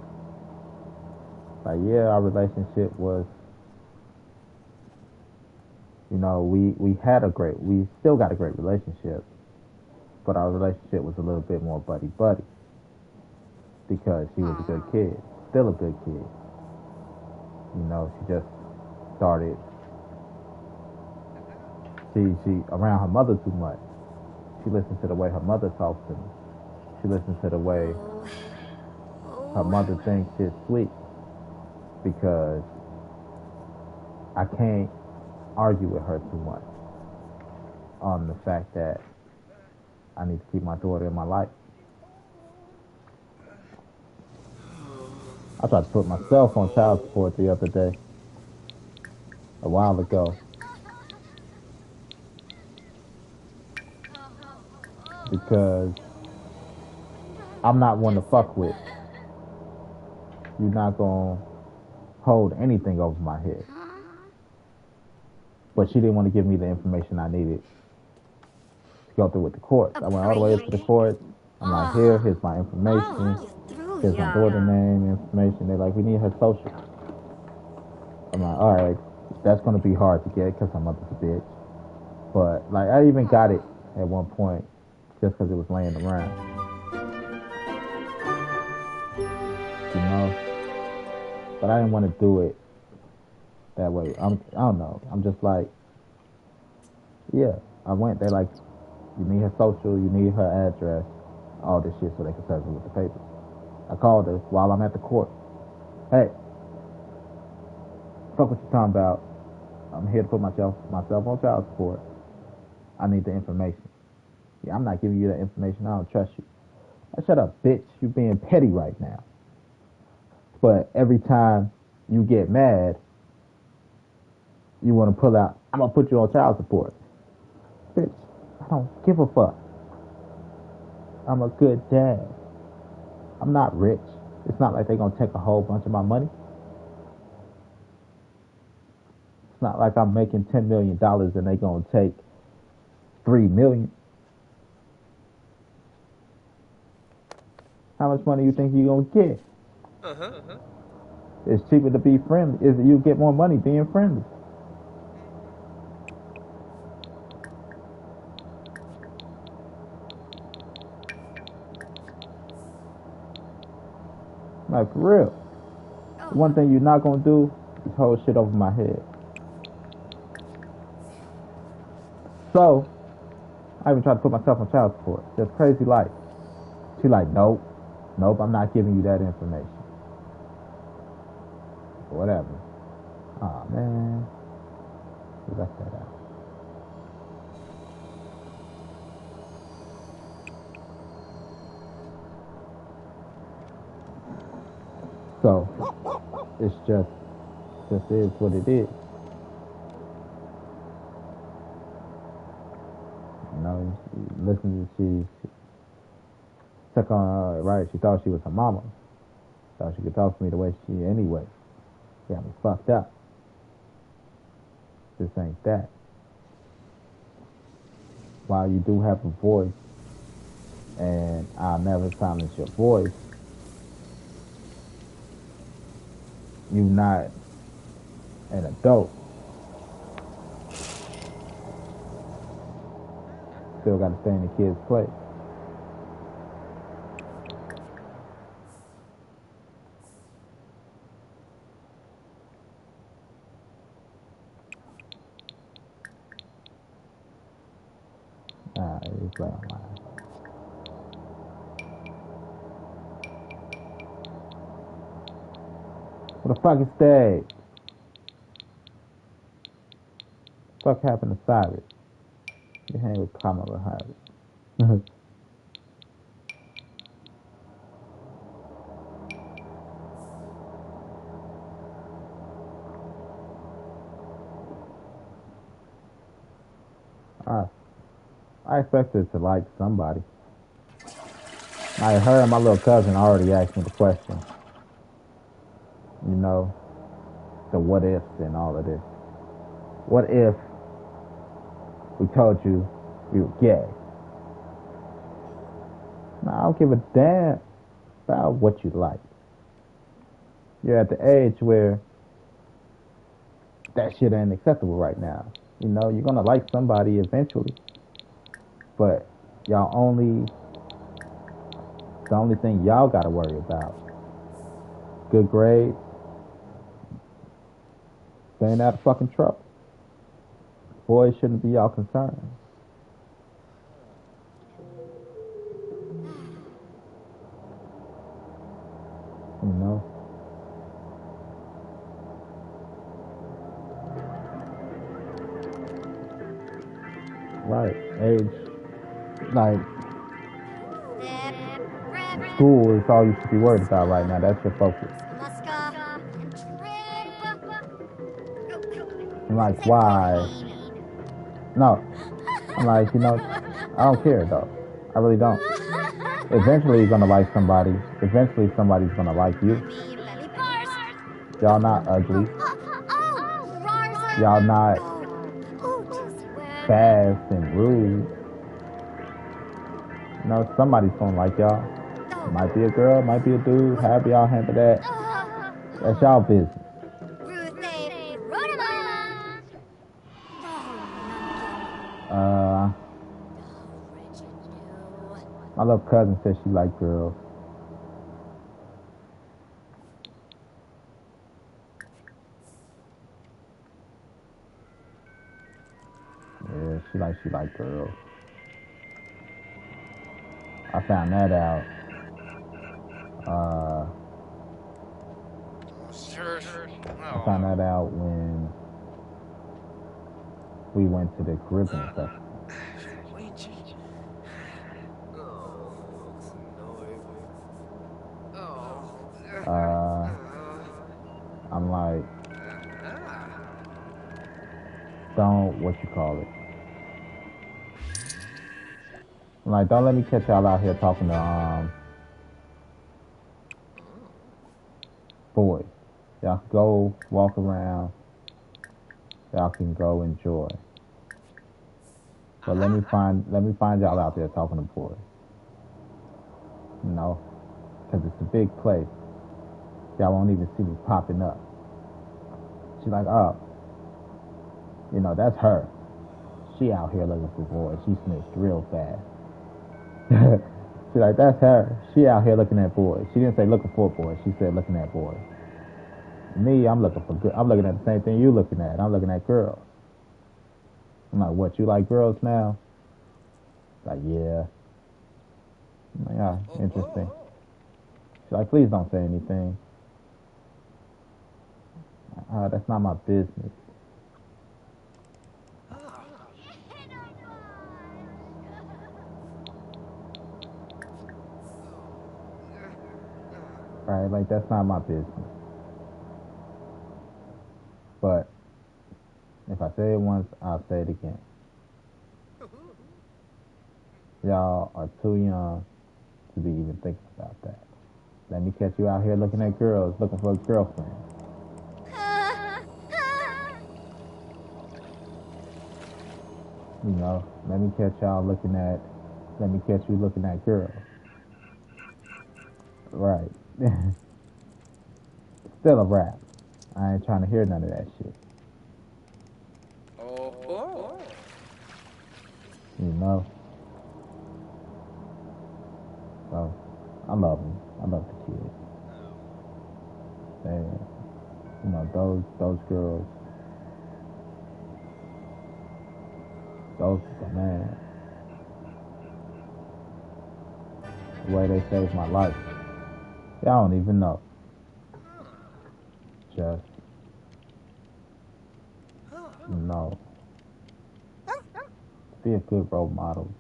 Speaker 1: Like, yeah, our relationship was, you know, we still got a great relationship, but our relationship was a little bit more buddy-buddy because she was a good kid, still a good kid. You know, she just started, she around her mother too much. She listens to the way her mother talks to me. She listens to the way her mother thinks she's sweet because I can't argue with her too much on the fact that I need to keep my daughter in my life. I tried to put myself on child support the other day, a while ago, because I'm not one to fuck with. You're not gonna hold anything over my head. But she didn't want to give me the information I needed to go through with the courts. I went all the way up to the courts. I'm like, here's my information. Here's my daughter name, information. They're like, we need her social. I'm like, all right, that's gonna be hard to get because her mother's a bitch. But like, I even got it at one point just because it was laying around. You know, but I didn't want to do it that way. I don't know. I'm just like, yeah. I went. They like, you need her social, you need her address, all this shit so they can serve her with the papers. I called her while I'm at the court. Hey, fuck what you talking about. I'm here to put myself on child support. I need the information. Yeah, I'm not giving you that information. I don't trust you. Shut up, bitch. You being petty right now. But every time you get mad, you want to pull out, I'm going to put you on child support. Bitch, I don't give a fuck. I'm a good dad. I'm not rich. It's not like they're going to take a whole bunch of my money. It's not like I'm making $10 million and they're going to take $3 million. How much money you think you're going to get? It's cheaper to be friendly. You get more money being friendly. Like, for real. One thing you're not going to do is hold shit over my head. So, I even tried to put myself on child support. Just crazy life. She like, nope. Nope, I'm not giving you that information. Whatever. Oh man, we left that out. So it's just is what it is. You know, listen, she took on her, right. She thought she was her mama. Thought she could talk to me the way she anyway. Got me fucked up. This ain't that. While you do have a voice, and I'll never silence your voice, you not an adult. Still got to stay in the kid's place. It's like online. What the fuck is that? Fuck happened to Cyrus? You hang with Kamala Harris. I expected to like somebody. Her and my little cousin already asked me the question. You know, the what ifs and all of this. What if we told you we were gay? Now, I don't give a damn about what you like. You're at the age where that shit ain't acceptable right now. You know, you're gonna like somebody eventually, but the only thing y'all gotta worry about, good grades, staying out of fucking trouble. Boys shouldn't be y'all concerned. You know? Right. Age. Like, school is all you should be worried about right now. That's your focus. I'm like, why? No. I'm like, I don't care though. I really don't. Eventually you're gonna like somebody. Eventually somebody's gonna like you. Y'all not ugly. Y'all not fast and rude. Somebody's gonna like y'all. Might be a girl, might be a dude. However y'all handle that, that's y'all business. My little cousin said she liked girls. Yeah, she liked girls. I found that out. I found that out when we went to the Caribbean Festival. I'm like, don't what you call it. I'm like, don't let me catch y'all out here talking to boys. Y'all can go walk around. Y'all can go enjoy. But let me find y'all out there talking to boys. Because it's a big place. Y'all won't even see me popping up. She's like, oh, that's her. She out here looking for boys. She snitched real fast. She's like, that's her. She out here looking at boys. She didn't say looking for boys. She said looking at boys. Me, I'm looking at the same thing you looking at. I'm looking at girls. I'm like, what, you like girls now? Like, yeah. I'm like, yeah, interesting. She's like, please don't say anything. That's not my business. Right? Like, that's not my business. But if I say it once, I'll say it again. Y'all are too young to be even thinking about that. Let me catch you out here looking at girls, looking for a girlfriend. You know, let me catch you looking at girls. Right. Still a rap. I ain't trying to hear none of that shit.
Speaker 3: Oh.
Speaker 1: You know? So, I love them. I love the kids. And, you know, those girls, those, man, the way they saved my life. Y'all don't even know. Just, you know, be a good role model,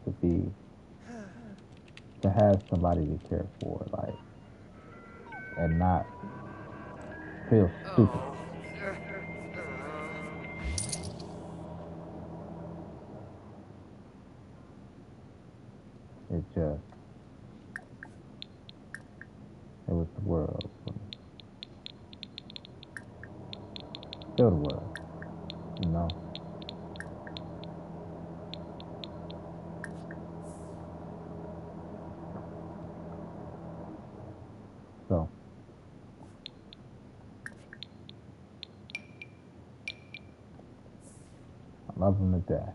Speaker 1: to have somebody to care for, like, and not feel stupid. It just, it was the world. Still the world, you know? So, I love them to death.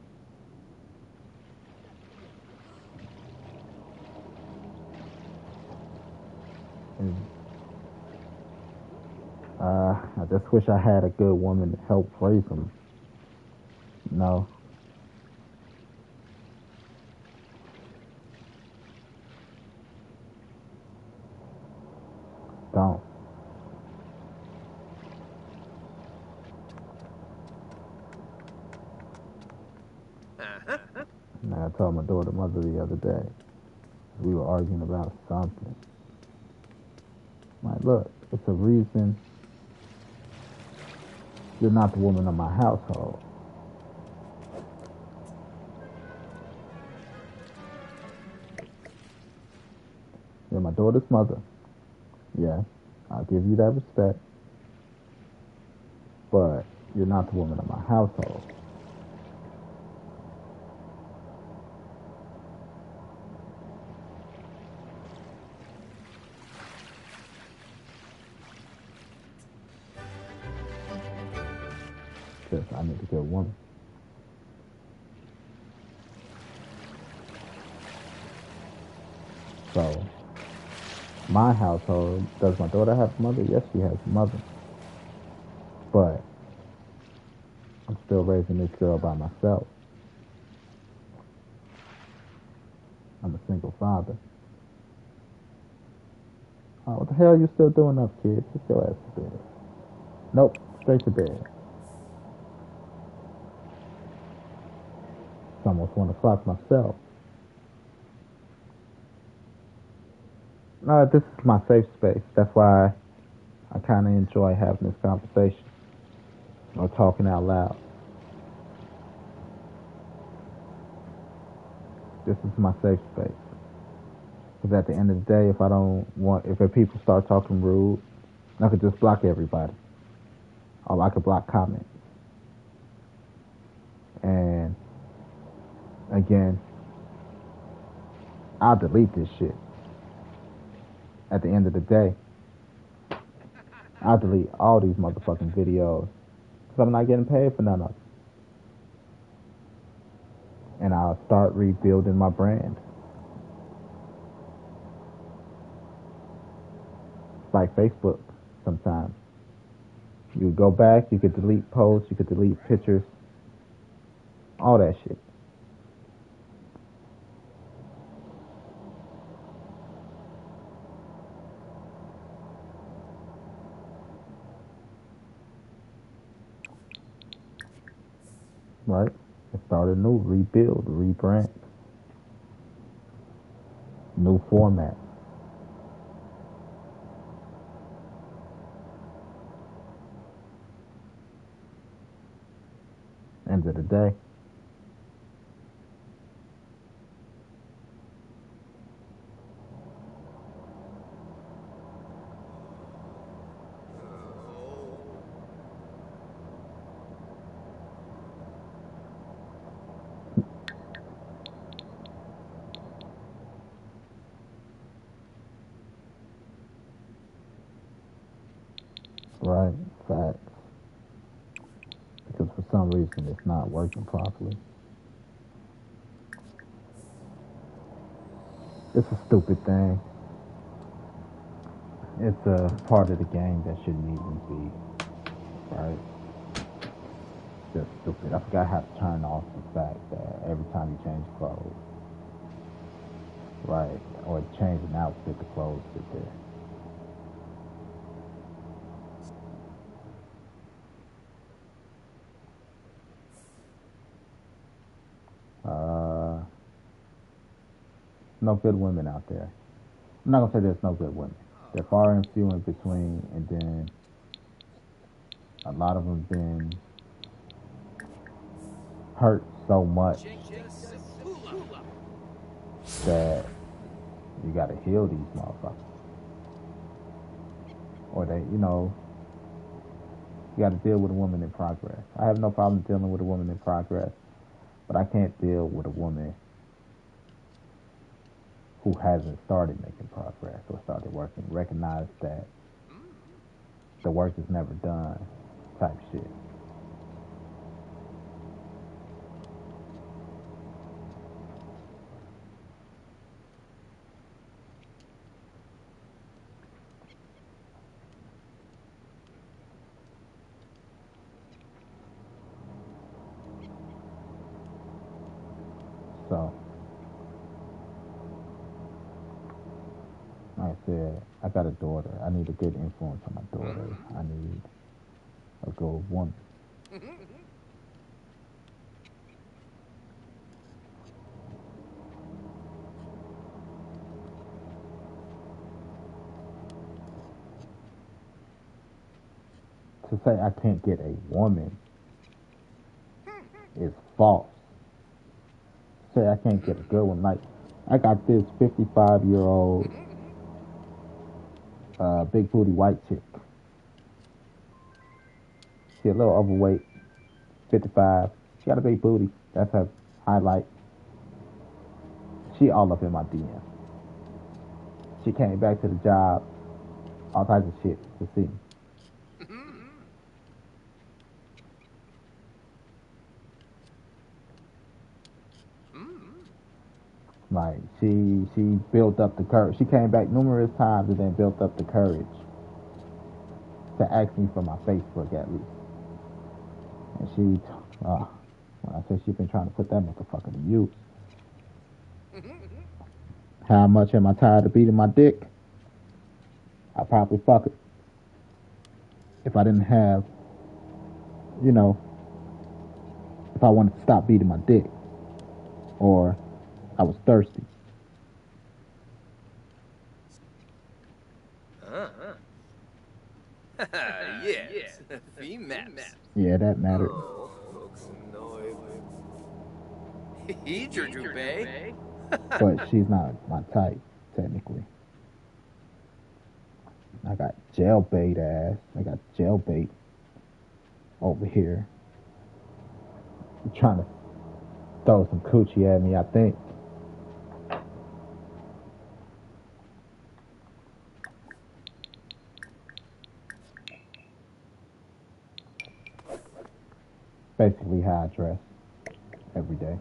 Speaker 1: And, I just wish I had a good woman to help raise them. No. Don't. And I told my daughter mother the other day, we were arguing about something. I'm like, look, it's a reason you're not the woman of my household. You're my daughter's mother. Yes, I'll give you that respect. But you're not the woman of my household. Because I need a good woman. So, my household, does my daughter have a mother? Yes, she has a mother. But I'm still raising this girl by myself. I'm a single father. Oh, what the hell are you still doing up, kid? Get your ass to bed. Nope, straight to bed. It's almost 1 o'clock myself. No, this is my safe space. That's why I kind of enjoy having this conversation or talking out loud. This is my safe space. Because at the end of the day, if people start talking rude, I could just block everybody. Or I could block comments. And again, I'll delete this shit. At the end of the day, I'll delete all these motherfucking videos. Because I'm not getting paid for none of it. And I'll start rebuilding my brand. Like Facebook sometimes. You could go back, you could delete posts, you could delete pictures, all that shit. right? And start anew, rebuild, rebrand, new format. End of the day, right? Facts. Because for some reason it's not working properly. It's a stupid thing. It's a part of the game that shouldn't even be, right? Just stupid. I forgot how to turn off the fact that every time you change clothes, right, or change an outfit, the clothes sit there. Uh, no good women out there. I'm not gonna say there's no good women. They're far and few in between, and then a lot of them been hurt so much that you gotta heal these motherfuckers, or you gotta deal with a woman in progress. I have no problem dealing with a woman in progress, but I can't deal with a woman who hasn't started making progress or started working. Recognize that the work is never done, type shit. So, like I said, I got a daughter. I need a good influence on my daughter. I need a good woman. To say I can't get a woman is false. Say I can't get a good one. Like, I got this 55-year-old big booty white chick. She a little overweight, 55. She got a big booty. That's her highlight. She all up in my DM. She came back to the job, all types of shit to see me. Like she built up the courage. She came back numerous times and then built up the courage to ask me for my Facebook at least. And when I say she been trying to put that motherfucker to use. How much am I tired of beating my dick? I probably fuck it if I didn't have, you know, if I wanted to stop beating my dick or I was thirsty.
Speaker 3: Yes, females.
Speaker 1: Yeah, that mattered.
Speaker 3: Oh, folks annoyed. He Jujube.
Speaker 1: But she's not my type, technically. I got jailbait ass. I got jailbait over here. Trying to throw some coochie at me, I think. Basically how I dress every day.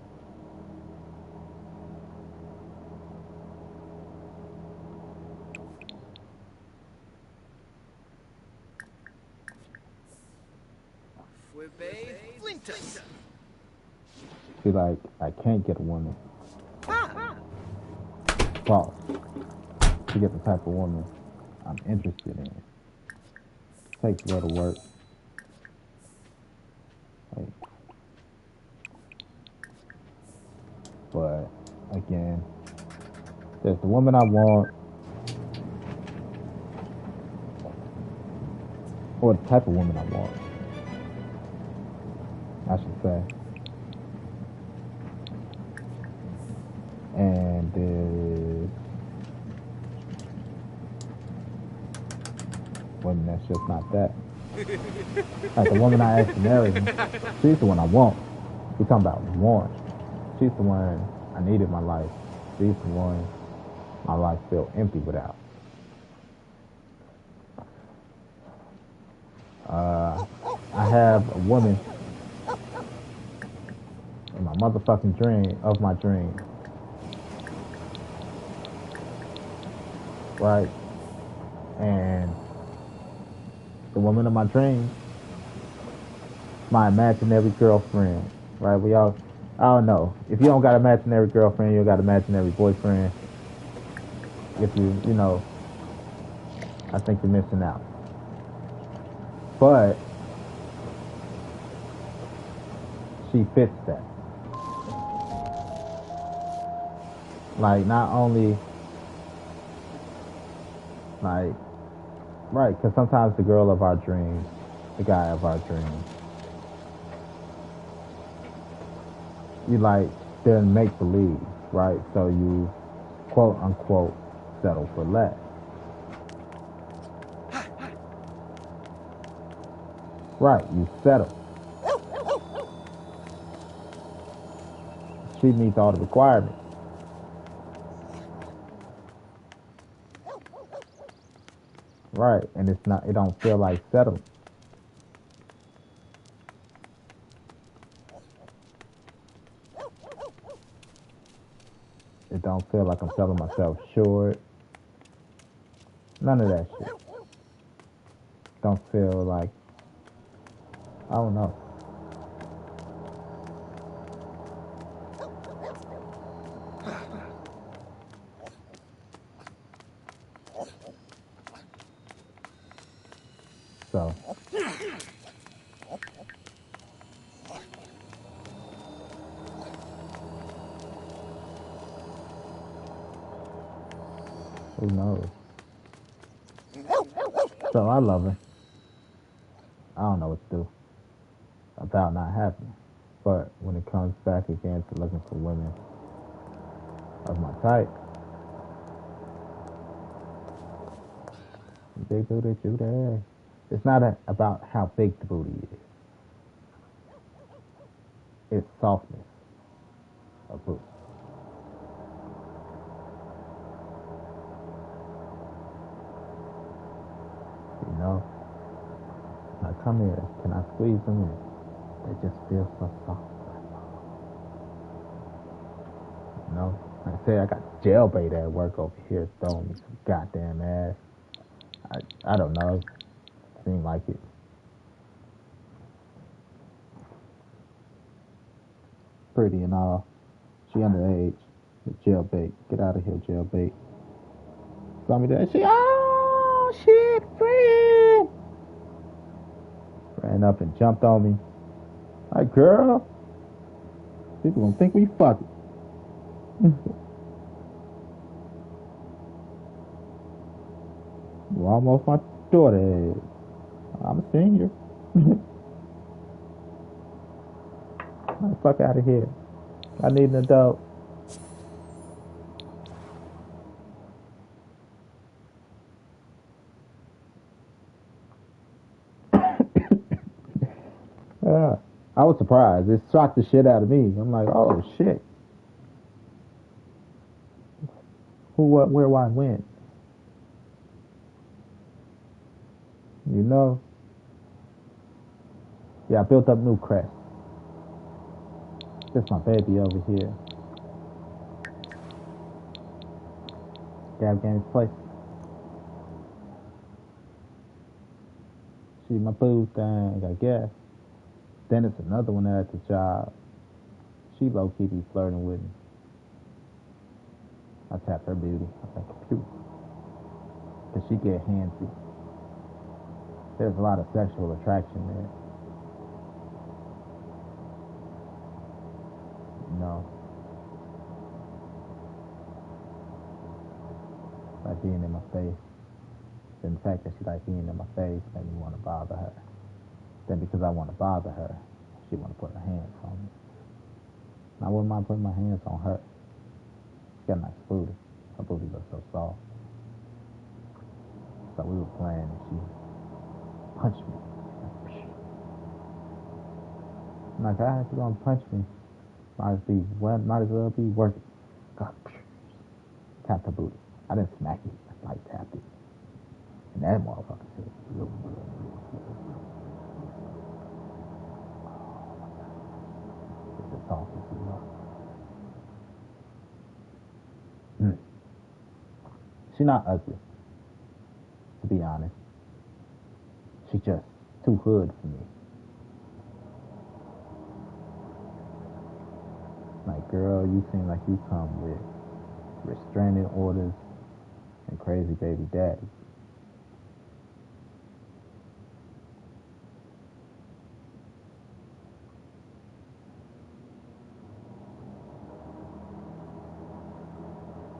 Speaker 3: Fwebe Flintus.
Speaker 1: See, like, I can't get a woman false to get the type of woman I'm interested in. Takes a little work. Like, But again, there's the woman I want, or the type of woman I want, I should say. And there's women that's just not that. Like the woman I asked to marry me, she's the one I want. We're talking about want. She's the one I need in my life. She's the one my life feel empty without. I have a woman in my motherfucking dream of my dream. Right? And the woman of my dreams, my imaginary girlfriend. Right? I don't know. If you don't got an imaginary girlfriend, you got an imaginary boyfriend. If you know, I think you're missing out. But she fits that. Like, not only, like, right, because sometimes the girl of our dreams, the guy of our dreams, you like, they're in make believe, right? So you, quote unquote, settle for less. Right, you settle. She meets all the requirements. Right, and it don't feel like settling. It don't feel like I'm selling myself short. None of that shit. Don't feel like, I don't know. So, who knows? So I love her. I don't know what to do about not having her. But when it comes back again to looking for women of my type, big booty Judy. It's not about how big the booty is. It's softness of booty. You know? Like, come here. Can I squeeze them in? They just feel so soft. You know? Like I said, I got jailbait at work over here throwing me some goddamn ass. I don't know. It seemed like it. Pretty and all. She underage. Jailbait. Get out of here, jailbait. Saw me there. Oh shit, friend. Ran up and jumped on me. Like, girl, people gonna think we fucking. Well, almost my daughter is. I'm a senior. Fuck out of here. I need an adult. I was surprised. It shocked the shit out of me. I'm like, oh shit. Who, what, where, why, when? You know? Yeah, I built up new crest. This my baby over here. Gab Game's place. She my boo thing, I guess. Then it's another one at the job. She low-key be flirting with me. I tap her beauty. I think computer. Cause she get handsy. There's a lot of sexual attraction there. You know. being in my face. And the fact that she liked being in my face made me want to bother her. Then because I want to bother her, she want to put her hands on me. And I wouldn't mind putting my hands on her. She got a nice booty. Her booty looks so soft. So we were playing and she punched me. I'm like, ah, she gonna punch me. Might as well be working. Tapped her booty. I didn't smack it. I like tapped it. And that motherfucker said, look. It's the softest, you know. She not ugly, to be honest. She just too hood for me. Like, girl, you seem like you come with restraining orders and crazy baby daddy.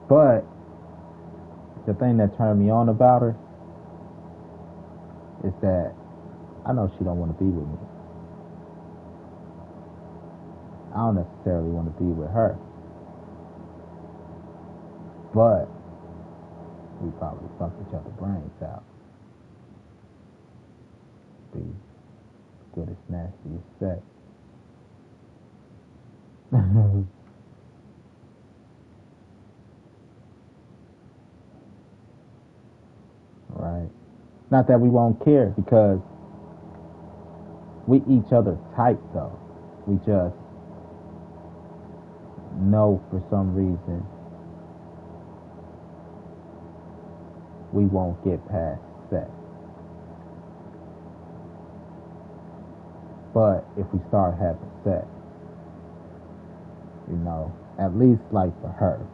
Speaker 1: But the thing that turned me on about her is that I know she don't want to be with me. I don't necessarily want to be with her. But we probably fuck each other's brains out. Be good as nasty as sex. Right. Not that we won't care, because we each other type though. We just know for some reason we won't get past sex. But if we start having sex, you know, at least like for her,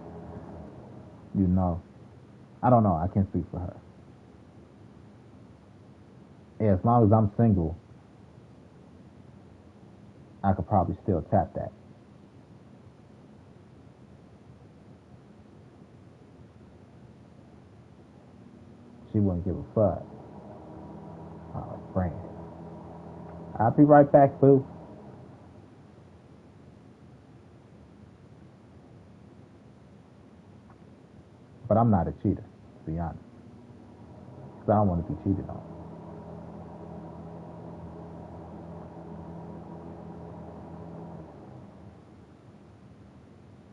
Speaker 1: you know, I don't know, I can't speak for her. Yeah, as long as I'm single, I could probably still tap that. She wouldn't give a fuck. Oh, friend. I'll be right back, boo. But I'm not a cheater, to be honest. Because I don't want to be cheated on.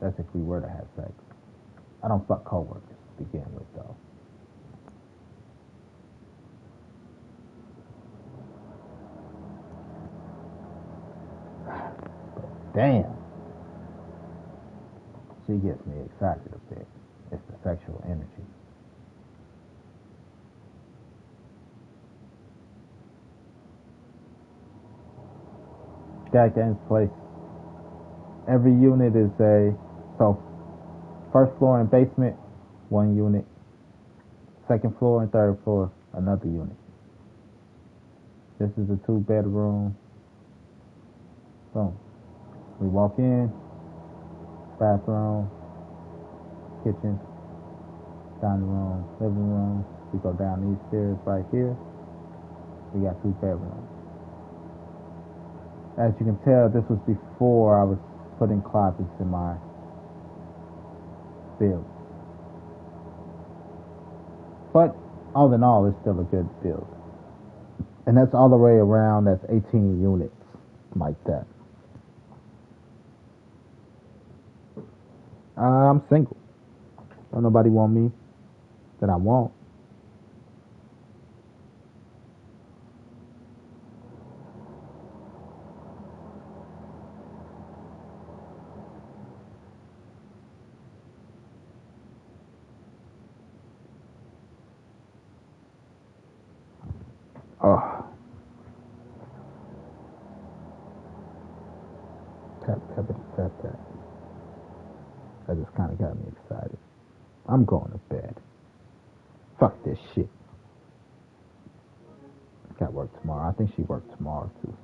Speaker 1: That's if we were to have sex. I don't fuck coworkers to begin with, though. But damn. She gets me excited a bit. It's the sexual energy. Got games place. Every unit is so first floor and basement, one unit. Second floor and third floor, another unit. This is a 2-bedroom. Boom. We walk in, bathroom, kitchen, dining room, living room. We go down these stairs right here. We got 2 bedrooms. As you can tell, this was before I was putting closets in my build. But all in all, it's still a good build. And that's all the way around. That's 18 units like that. I'm single. Don't nobody want me that I want. Oh. Tap, tap, tap, tap. That just kind of got me excited. I'm going to bed. Fuck this shit. Got work tomorrow. I think she works tomorrow too.